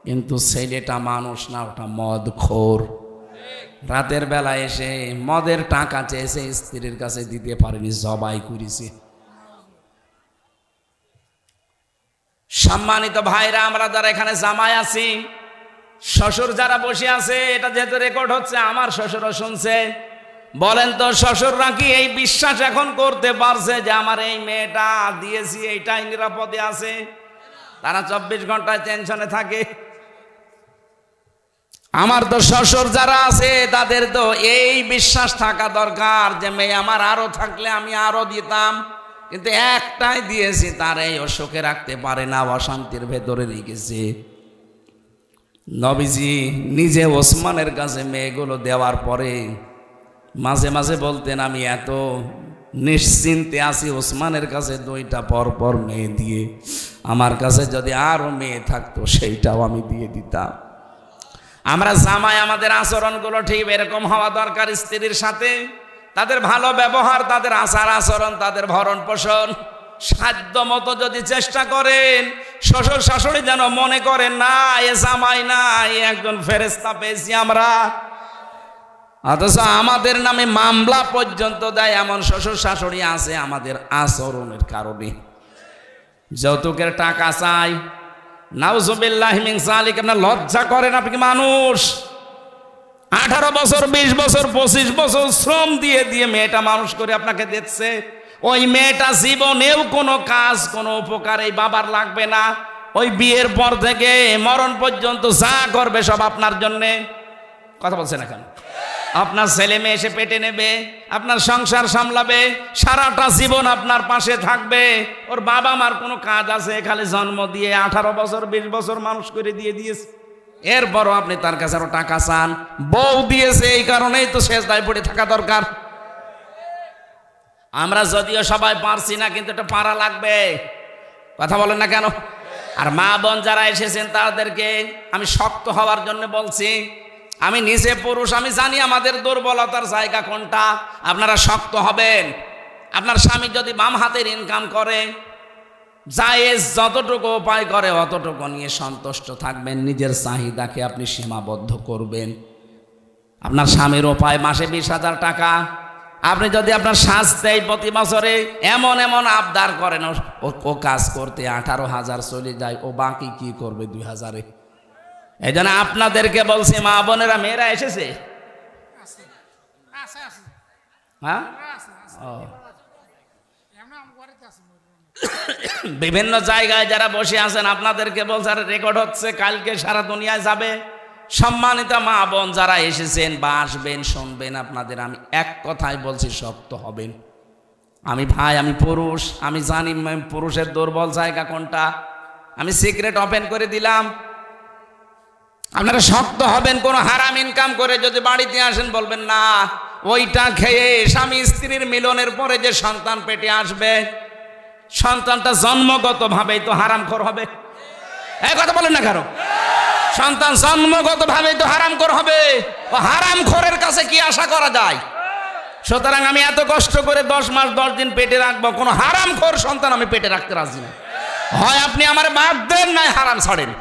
কিন্তু ছেলেটা মানুষ না, ওটা মদখোর। রাতের বেলা এসে মদের টাকা চেয়েছে, স্ত্রীর কাছে দিতে পারেনি, জবাই করেছে। সম্মানিত ভাইরা, আমরা যারা এখানে জামাই আছি, শ্বশুর যারা বসে আছে, এটা যেহেতু রেকর্ড হচ্ছে, আমার শ্বশুরও শুনছে। বলেন তো শ্বশুররা কি এই বিশ্বাস এখন করতে পারছে যে আমার এই মেয়েটা দিয়েছি এইটাই নিরাপদে আছে? তারা 24 ঘন্টায় টেনশনে থাকে। আমার তো শ্বশুর যারা আছে তাদের তো এই বিশ্বাস থাকা দরকার যে মেয়ে আমার আরো থাকলে আমি আরো দিতাম, কিন্তু একটাই দিয়েছি, তার এই অসুখে রাখতে পারে না, অশান্তির ভেতরে রেখেছে। নবীজি নিজে ওসমানের কাছে মেয়েগুলো দেওয়ার পরে মাঝে মাঝে বলতেন আমি এত নিশ্চিন্তে আছি ওসমানের কাছে 2টা পর মেয়ে দিয়ে, আমার কাছে যদি আরো মেয়ে থাকতো সেইটাও আমি দিয়ে দিতাম। আমরা জামাই, আমাদের আচরণগুলো ঠিক এরকম হওয়া দরকার স্ত্রীর সাথে। তাদের ভালো ব্যবহার, তাদের আচার আচরণ, তাদের ভরণ পোষণ সাধ্য মতো যদি চেষ্টা করেন, শ্বশুর শাশুড়ি যেন মনে করেন না এ জামাই না, এ একজন ফেরেশতা পেয়েছি আমরা। অথচ আমাদের নামে মামলা পর্যন্ত দেয় এমন শ্বশুর শাশুড়ি আছে আমাদের আচরণের কারণে। যৌতুকের টাকা চাই, নাউজুবিল্লাহি মিন যালিক। আপনার লজ্জা করেন? আপনি কি মানুষ? 18 বছর, 20 বছর, 25 বছর শ্রম দিয়ে দিয়ে মেয়েটা মানুষ করে আপনাকে দিচ্ছে। ওই মেয়েটা জীবনেও কোনো কাজ, কোনো উপকার এই বাবার লাগবে না। ওই বিয়ের পর থেকে মরণ পর্যন্ত যা করবে সব আপনার জন্যে। কথা বলছেন এখন? আপনার ছেলে মেয়ে এসে পেটে নেবে, আপনার সংসার সামলাবে, সারাটা জীবন আপনার পাশে থাকবে। ওর বাবা মার কোনো কাজ আছে? খালি জন্ম দিয়ে 18 বছর 20 বছর মানুষ করে দিয়ে দিয়েছে, এরপরও আপনি তার কাছে আরো টাকা চান। বউ দিয়েছে, এই কারণেই তো সেজদায় পড়ে থাকা দরকার। আমরা যদিও সবাই পারছি না, কিন্তু এটা পারা লাগবে। কথা বলেন না কেন? আর মা বোন যারা এসেছেন তাদেরকে আমি শক্ত হওয়ার জন্য বলছি। আমি নিজে পুরুষ, আমি জানি আমাদের দুর্বলতার জায়গা কোনটা। আপনারা শক্ত হবেন। আপনার স্বামী যদি বাম হাতের ইনকাম করে, জায়েজ যতটুকু উপায় করে অতটুকু নিয়ে সন্তুষ্ট থাকবেন। নিজের চাহিদাকে আপনি সীমাবদ্ধ করবেন। আপনার স্বামীর উপায় মাসে 20,000 টাকা, আপনি যদি আপনার শ্বাস দেয় প্রতি বছরে, এমন এমন আবদার করেন, ও কাজ করতে 18,000 চলে যায়, ও বাকি কি করবে 2,000-এ? এই জন্য আপনাদেরকে বলছি, মা বোনেরা, মেয়েরা এসেছে? হ্যাঁ, বিভিন্ন জায়গায় যারা বসে আছেন আপনাদেরকে বলছে, আর রেকর্ড হচ্ছে, কালকে সারা দুনিয়ায় যাবে। সম্মানিত মা বোন যারা এসেছেন বা আসবেন, শুনবেন, আপনাদের আমি এক কথাই বলছি, শক্ত হবেন। আমি ভাই, আমি পুরুষ, আমি জানি পুরুষের দুর্বল জায়গা কোনটা। আমি সিক্রেট ওপেন করে দিলাম, আপনারা শক্ত হবেন। কোনো হারাম ইনকাম করে যদি বাড়িতে আসেন, বলবেন না ওইটা খেয়ে স্বামী স্ত্রীর মিলনের পরে যে সন্তান পেটে আসবে, সন্তানটা জন্মগতভাবেই তো হারামখোর হবে। এই কথা বলেন না কারো? সন্তান জন্মগতভাবেই তো হারামখোর হবে। ও হারামখোরের কাছে কি আশা করা যায়? সুতরাং আমি এত কষ্ট করে 10 মাস 10 দিন পেটে রাখবো, কোনো হারামখোর সন্তান আমি পেটে রাখতে রাজি না। হয় আপনি আমার বাদ দেন, নয় হারাম ছাড়েন।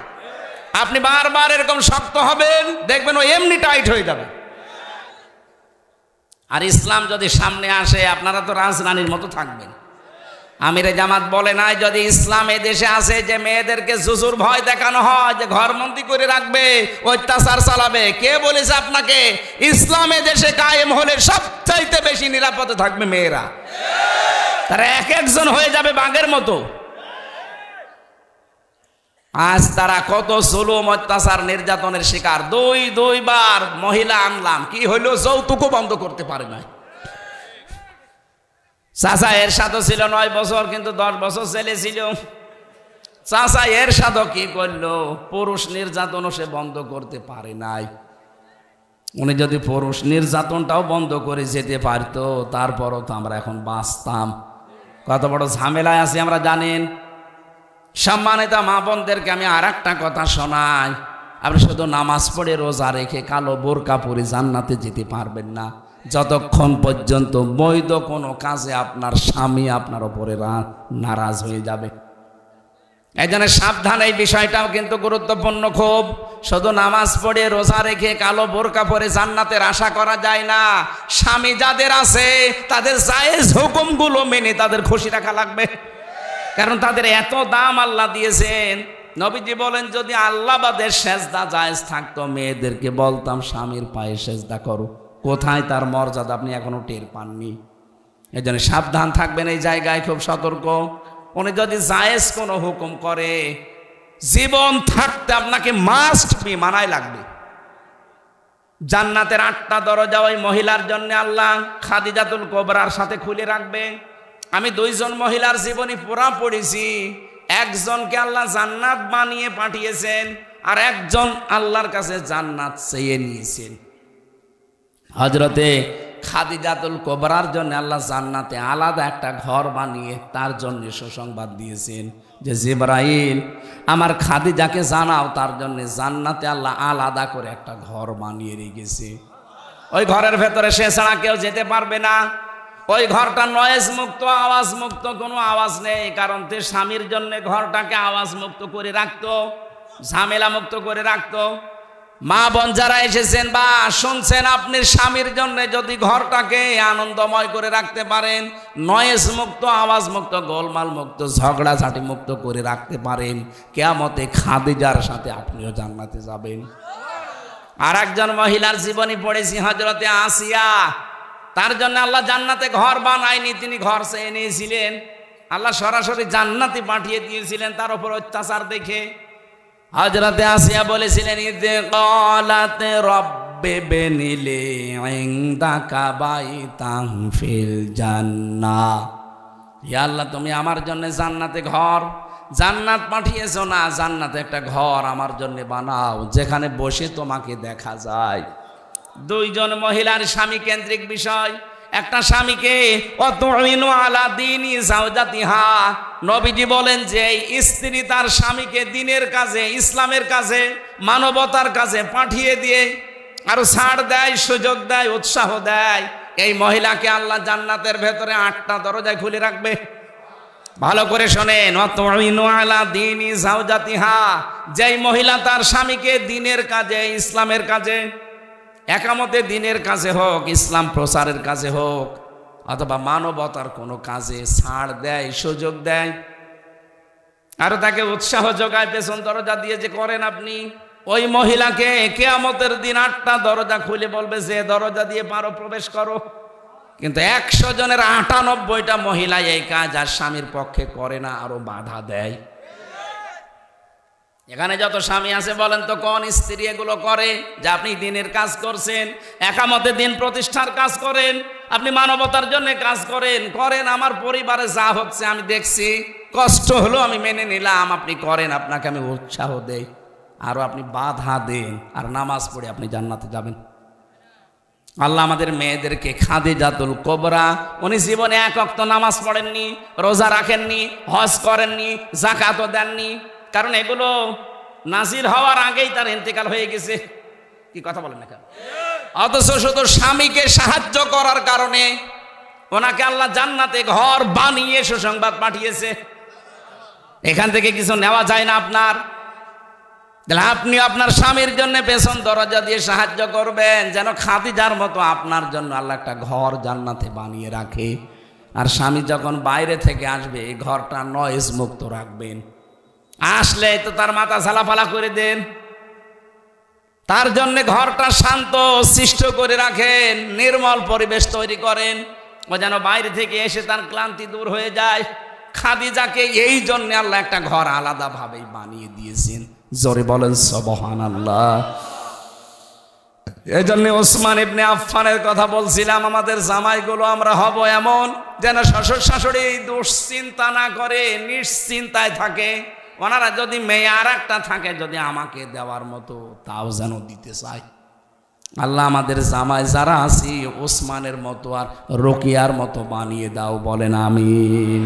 আপনি বারবার এরকম শক্ত হবেন, দেখবেন ও এমনি টাইট হয়ে যাবে। আর ইসলাম যদি সামনে আসে, আপনারা তো রাজরানীর মতো থাকবেন। আমিরে জামাত বলে নাই, যদি ইসলাম এ দেশে আসে যে মেয়েদেরকে জুজুর ভয় দেখানো হয়, যে ঘরবন্দি করে রাখবে, অত্যাচার চালাবে, কে বলেছে আপনাকে? ইসলাম এ দেশে কায়েম হলে সবচাইতে বেশি নিরাপদে থাকবে মেয়েরা। তারা এক একজন হয়ে যাবে বাঘের মতো। আজ তারা কত জুলুম, অত্যাচার, নির্যাতনের শিকার। দুইবার মহিলা আনলাম, কি হইল? যৌতুকও বন্ধ করতে পারে না। চাচা এরশাদও ছিল 9 বছর, কিন্তু 10 বছর ছেলে ছিল। চাচা এরশাদও কি করলো? পুরুষ নির্যাতনও সে বন্ধ করতে পারে নাই। উনি যদি পুরুষ নির্যাতনটাও বন্ধ করে যেতে পারতো, তারপরও তো আমরা এখন বাঁচতাম। কত বড় ঝামেলায় আছি আমরা জানেন। সম্মানিত মা বোনদেরকে আমি আর একটা কথা শোনাই, আপনি শুধু নামাজ পড়ে রোজা রেখে কালো বোরকা পরে জান্নাতে যেতে পারবেন না, যতক্ষণ পর্যন্ত বৈধ কোনো কাজে আপনার স্বামী আপনার উপরে নারাজ হয়ে যাবে। এই জন্য সাবধান, এই বিষয়টাও কিন্তু গুরুত্বপূর্ণ খুব। শুধু নামাজ পড়ে রোজা রেখে কালো বোরকা পরে জান্নাতের আশা করা যায় না। স্বামী যাদের আছে তাদের জায়েজ হুকুমগুলো মেনে তাদের খুশি রাখা লাগবে, কারণ তাদের এত দাম আল্লাহ দিয়েছেন। নবীজি বলেন, যদি আল্লাহ বাদের সেজদা জায়েজ থাকতো, মেয়েদেরকে বলতাম স্বামীর পায়ে সেজদা করো। কোথায় তার মর্যাদা আপনি এখনো টের পাননি। এই জন্য সাবধান থাকবেন, এই জায়গায় খুব সতর্ক। উনি যদি জায়েজ কোনো হুকুম করে, জীবন থাকতে আপনাকে মাস্ট বি মানায় লাগবে। জান্নাতের 8টা দরজা ওই মহিলার জন্য আল্লাহ খাদিজাতুল কুবরার সাথে খুলে রাখবে। আমি 2 জন মহিলার জীবনী পুরা পড়েছি। একজনকে আল্লাহ জান্নাত বানিয়ে পাঠিয়েছেন, আর একজন আল্লাহর কাছে জান্নাত চেয়ে নিয়েছেন। হযরতে খাদিজাতুল কুবরার জন্য আল্লাহ জান্নাতে আলাদা একটা ঘর বানিয়ে তার জন্য সুসংবাদ দিয়েছেন যে জিবরাইল, আমার খাদিজাকে জানাও তার জন্য জান্নাতে আল্লাহ আলাদা করে একটা ঘর বানিয়ে রেখেছে। ওই ঘরের ভেতরে সে ছাড়া কেউ যেতে পারবে না। ওই ঘরটা নয়েজ মুক্ত, আওয়াজ মুক্ত, কোনো আওয়াজ নেই, কারণ তে স্বামীর জন্য ঘরটাকে আওয়াজ মুক্ত করে রাখতো, ঝামেলা মুক্ত করে রাখতো। মা বোন যারা এসেছেন বা শুনছেন, আপনি স্বামীর জন্য যদি ঘরটাকে আনন্দময় করে রাখতে পারেন, নয়েজ মুক্ত, আওয়াজ মুক্ত, গোলমাল মুক্ত, ঝগড়াঝাটি মুক্ত করে রাখতে পারেন, কিয়ামতে খাদিজার সাথে আপনিও জান্নাতে যাবেন। আর একজন মহিলার জীবনী পড়েছি, হযরতে আসিয়া। তার জন্য আল্লাহ জান্নাতে ঘর বানায়নি, তিনি ঘর চেয়ে নিয়েছিলেন। আল্লাহ সরাসরি জান্নাতে পাঠিয়ে দিয়েছিলেন তার উপর অত্যাচার দেখে। হযরতে আসিয়া বলেছিলেন, ইদে ক্বালাতে রব্বি বিনিলি ইনদাকা বাইতান ফিল জান্নাহ। ইয়া আল্লাহ, তুমি আমার জন্য জান্নাতে ঘর, জান্নাত পাঠিয়েছো না, জান্নাতে একটা ঘর আমার জন্য বানাও, যেখানে বসে তোমাকে দেখা যায়। 2 জন মহিলার স্বামী কেন্দ্রিক বিষয়। একটা স্বামীকে অতুইনু আলা দীনি যাওজাতিহা, নবীজি বলেন যে স্ত্রী তার স্বামীকে দ্বীনের কাজে, ইসলামের কাজে, মানবতার কাজে পাঠিয়ে দিয়ে আরো ছাড় দেয়, সুযোগ দেয়, উৎসাহ দেয়, এই মহিলাকে আল্লাহ জান্নাতের ভেতরে 8টা দরজায় খুলে রাখবে। ভালো করে শোনেন, অতুইনু আলা দীনি যাওজাতিহা, যেই মহিলা তার স্বামীকে দ্বীনের কাজে, ইসলামের কাজে, একামতে দিনের কাজে হোক, ইসলাম প্রচারের কাজে হোক, অথবা মানবতার কোনো কাজে ছাড় দেয়, সুযোগ দেয়, আর তাকে উৎসাহ যোগায়, পেছন দরজা দিয়ে যে করেন আপনি, ওই মহিলাকে কিয়ামতের দিন 8টা দরজা খুলে বলবে যে দরজা দিয়ে পারো প্রবেশ করো। কিন্তু 100 জনের 98টা মহিলা এই কাজ আর স্বামীর পক্ষে করে না, আরো বাধা দেয়। এখানে যত স্বামী আছে বলেন তো কোন স্ত্রী এগুলো করে? যে আপনি দিনের কাজ করছেন, একামতে দিন প্রতিষ্ঠার কাজ করেন, আপনি মানবতার জন্য কাজ করেন, আমার পরিবারে যা হচ্ছে আমি দেখছি, কষ্ট হলো আমি মেনে নিলাম, আপনি করেন, আপনাকে আমি উৎসাহ দেই, আরো আপনি বাধা দেন, আর নামাজ পড়ে আপনি জান্নাতে যাবেন। আল্লাহ আমাদের মেয়েদেরকে খাদিজাতুল কুবরা, উনি জীবনে এক ওয়াক্ত নামাজ পড়েননি, রোজা রাখেননি, হজ করেননি, যাকাতও দেননি, কারণ এগুলো নাজিল হওয়ার আগেই তার ইন্তেকাল হয়ে গেছে। কি কথা বলেন না কেন? অথচ শুধু স্বামীকে সাহায্য করার কারণে ওনাকে আল্লাহ জান্নাতে ঘর বানিয়ে সুসংবাদ পাঠিয়েছে। এখান থেকে কিছু নেওয়া যায় না আপনার? তাহলে আপনি আপনার স্বামীর জন্য পেছন দরজা দিয়ে সাহায্য করবেন, যেন খাদিজার মতো আপনার জন্য আল্লাহ একটা ঘর জান্নাতে বানিয়ে রাখে। আর স্বামী যখন বাইরে থেকে আসবে এই ঘরটা নয়েজ মুক্ত রাখবেন, আসলে তো তার মাথা ঝালাফালা করে দেন, তার জন্য ঘরটা শান্ত সৃষ্ট করে রাখেন, নির্মল পরিবেশ তৈরি করেন, ও যেন বাইরে থেকে এসে তার ক্লান্তি দূর হয়ে যায়। খাদিজাকে এই জন্য আল্লাহ একটা ঘর আলাদা ভাবে বানিয়ে দিয়েছেন। জোরে বলেন সুবহানাল্লাহ। এই জন্য ওসমান ইবনে আফফানের কথা বলছিলাম, আমাদের জামাইগুলো আমরা হব এমন যেন শ্বশুর শাশুড়ি দুশ্চিন্তা না করে, নিশ্চিন্তায় থাকে। ওনারা যদি মেয়ে আর একটা থাকে যদি আমাকে দেওয়ার মতো, তাও যেন দিতে চায়। আল্লাহ আমাদের জামাই যারা আছি ওসমানের মতো আর রোকিয়ার মতো বানিয়ে দাও, বলেন আমিন।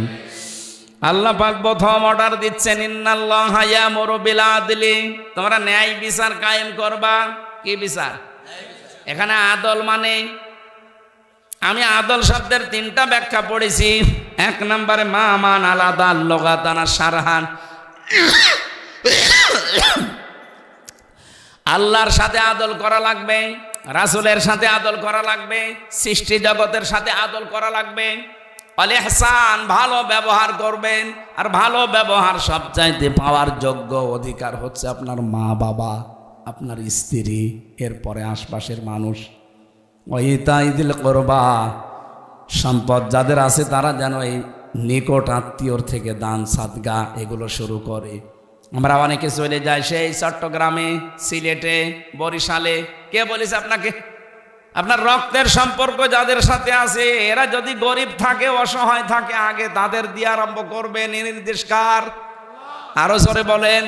আল্লাহ পাক প্রথম অর্ডার দিচ্ছেন, ইন্নাল্লাহা ইয়ামুরু বিল আদলি, তোমরা ন্যায় বিচার কায়েম করবা। কি বিচার? এখানে আদল মানে, আমি আদল শব্দের তিনটা ব্যাখ্যা পড়েছি। এক নম্বরে মা মান আলাদা লগাতানা সারহান, আল্লাহর সাথে আদল করা লাগবে, রাসূলের সাথে আদল করা লাগবে, সৃষ্টি জগতের সাথে আদল করা লাগবে। আল ইহসান, ভালো ব্যবহার করবেন। আর ভালো ব্যবহার সবচাইতে পাওয়ার যোগ্য অধিকার হচ্ছে আপনার মা বাবা, আপনার স্ত্রী, এরপরে আশপাশের মানুষ। ওয়াইতাইযিল কুরবা, সম্পদ যাদের আছে তারা যেন এই নিকট আত্মীয়র থেকে দান সাদগা এগুলো শুরু করে। আমরা অনেকে চলে যাই সেই চট্টগ্রামে, সিলেটে, বরিশালে। কে বলেছে আপনাকে? আপনার রক্তের সম্পর্ক যাদের সাথে আছে এরা যদি গরিব থাকে, অসহায় থাকে, আগে তাদের দিয়ে আরম্ভ করবেন। নির্দেশকার আরো জোরে বলেন।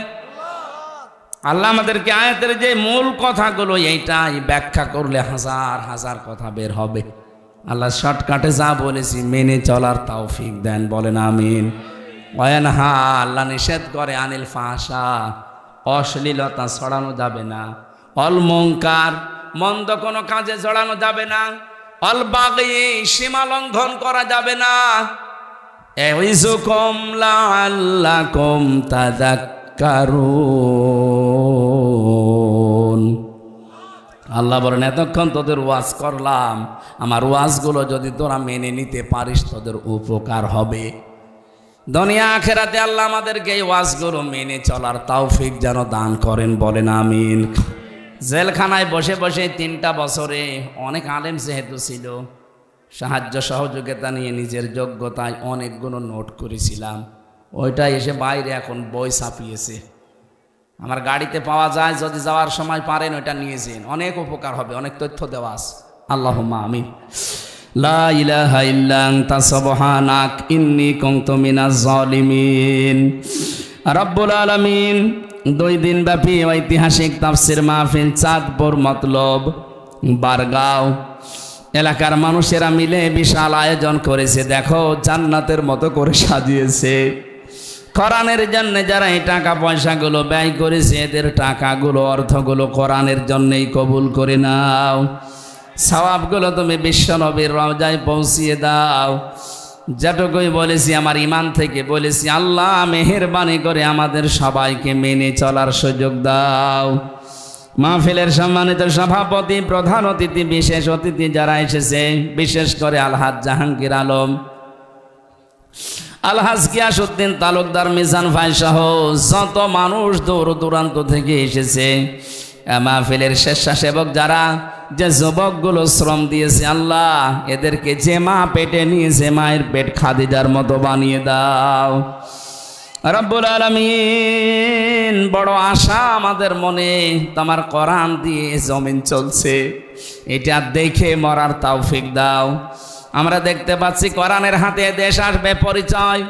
আল্লাহ আমাদেরকে আয়াতের যে মূল কথাগুলো এইটাই ব্যাখ্যা করলে হাজার হাজার কথা বের হবে। আল্লাহ শর্টকাটে যা বলেছি মেনে চলার তৌফিক দেন, বলেন আমিন। ওয়ানহা, আল্লাহ নিষেধ করে আনিল ফাহশা, অশ্লীলতা ছড়ানো যাবে না। অল মুনকার, মন্দ কোনো কাজে জড়ানো যাবে না। অল বাগি, সীমা লঙ্ঘন করা যাবে না। ইয়াইযুকুম লাআল্লাকুম তাযাক্কারুন, আল্লাহ বলেন এতক্ষণ তোদের ওয়াজ করলাম, আমার ওয়াজগুলো যদি তোরা মেনে নিতে পারিস তোদের উপকার হবে। দুনিয়া আখিরাতে আল্লাহ আমাদেরকে এই ওয়াজগুলো মেনে চলার তৌফিক যেন দান করেন, বলেন আমিন। জেলখানায় বসে বসে 3টা বছরে অনেক আলেম যেহেতু ছিল, সাহায্য সহযোগিতা নিয়ে নিজের যোগ্যতায় অনেকগুলো নোট করেছিলাম। ওইটা এসে বাইরে এখন বই ছাপিয়েছে, আমার গাড়িতে পাওয়া যায়, যদি যাওয়ার সময় পারেন ওইটা নিয়ে যান, অনেক উপকার হবে, অনেক তথ্য দেওয়া আছে। আল্লাহুম্মা আমিন। লা ইলাহা ইল্লা আনতা সুবহানাক ইন্নী কুনতু মিনাজ জালিমিন। রব্বুল আলামিন 2 দিন ব্যাপী ঐতিহাসিক তাফসীর মাহফিল চাঁদপুর মতলব বারগাঁও এলাকার মানুষেরা মিলে বিশাল আয়োজন করেছে। দেখো জান্নাতের মতো করে সাজিয়েছে। কোরআনের জন্য যারা এই টাকা পয়সাগুলো ব্যয় করেছে এদের টাকাগুলো, অর্থগুলো কোরআনের জন্যই কবুল করে নাও। সওয়াবগুলো তুমি বিশ্বনবীর রওজায় পৌঁছিয়ে দাও। যেটুকুই বলেছি আমার ইমান থেকে বলেছি, আল্লাহ মেহেরবানি করে আমাদের সবাইকে মেনে চলার সুযোগ দাও। মাহফিলের সম্মানিত সভাপতি, প্রধান অতিথি, বিশেষ অতিথি যারা এসেছে, বিশেষ করে আলহাজ জাহাঙ্গীর আলম, আলহাজ গিয়াসউদ্দিন তালুকদার, মিজান ভাই সহ যত মানুষ দূর দূরান্ত থেকে এসেছে, মাহফিলের স্বেচ্ছাসেবক যারা, যে যুবকগুলো শ্রম দিয়েছে, আল্লাহ এদেরকে যে মা পেটে নিয়েছে মায়ের পেট খাদিজার মতো বানিয়ে দাও। রব্বুল আলামিন, বড় আশা আমাদের মনে, তোমার কোরআন দিয়ে জমিন চলছে, এটা দেখে মরার তৌফিক দাও। আমরা দেখতে পাচ্ছি কোরআনের হাতে দেশ আসবে পরিচয়,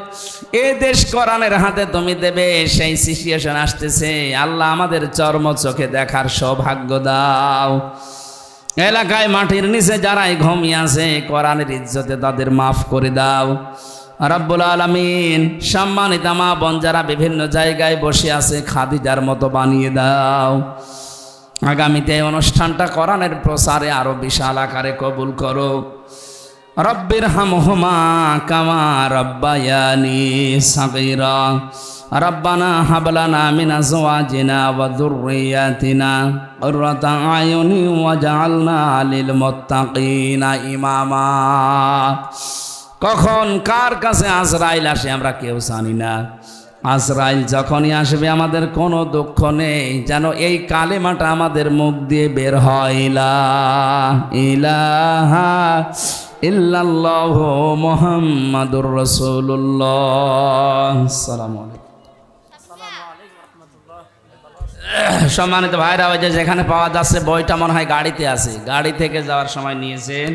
এই দেশ কোরআনের হাতে তুমি দেবে, সেই সিচুয়েশন আসতেছে। আল্লাহ আমাদের চর্ম চোখে দেখার সৌভাগ্য দাও। এলাকায় মাটির নিচে যারাই ঘুমিয়ে আছে, কোরআনের ইজ্জতে তাদের মাফ করে দাও। রব্বুল আলামিন, সম্মানিত মা বোন যারা বিভিন্ন জায়গায় বসে আছে, খাদিজার মতো বানিয়ে দাও। আগামীতে অনুষ্ঠানটা কোরআনের প্রসারে আরো বিশাল আকারে কবুল করো। রব্বির হামহুমা কামা রব্বায়ানি সাগীরা। রব্বানা হাবলানা মিন আজওয়াজিনা ওয়া যুররিয়াতিনা কুররাতা আয়ুনি ওয়াজআলনা লিল মুত্তাকিনা ইমামা। কখন কার কাছে আজরাইল আসে আমরা কেউ জানি না। আজরাইল যখনই আসবে আমাদের কোনো দুঃখ নেই, যেন এই কালেমাটা আমাদের মুখ দিয়ে বের হয়, লা ইলাহা ইল্লাল্লাহু মুহাম্মাদুর রাসূলুল্লাহ। আসসালামু আলাইকুম। সম্মানিত ভাইরা, ওই যে যেখানে পাওয়া যাচ্ছে বইটা মনে হয় গাড়িতে আছে, গাড়ি থেকে যাওয়ার সময় নিয়েছেন।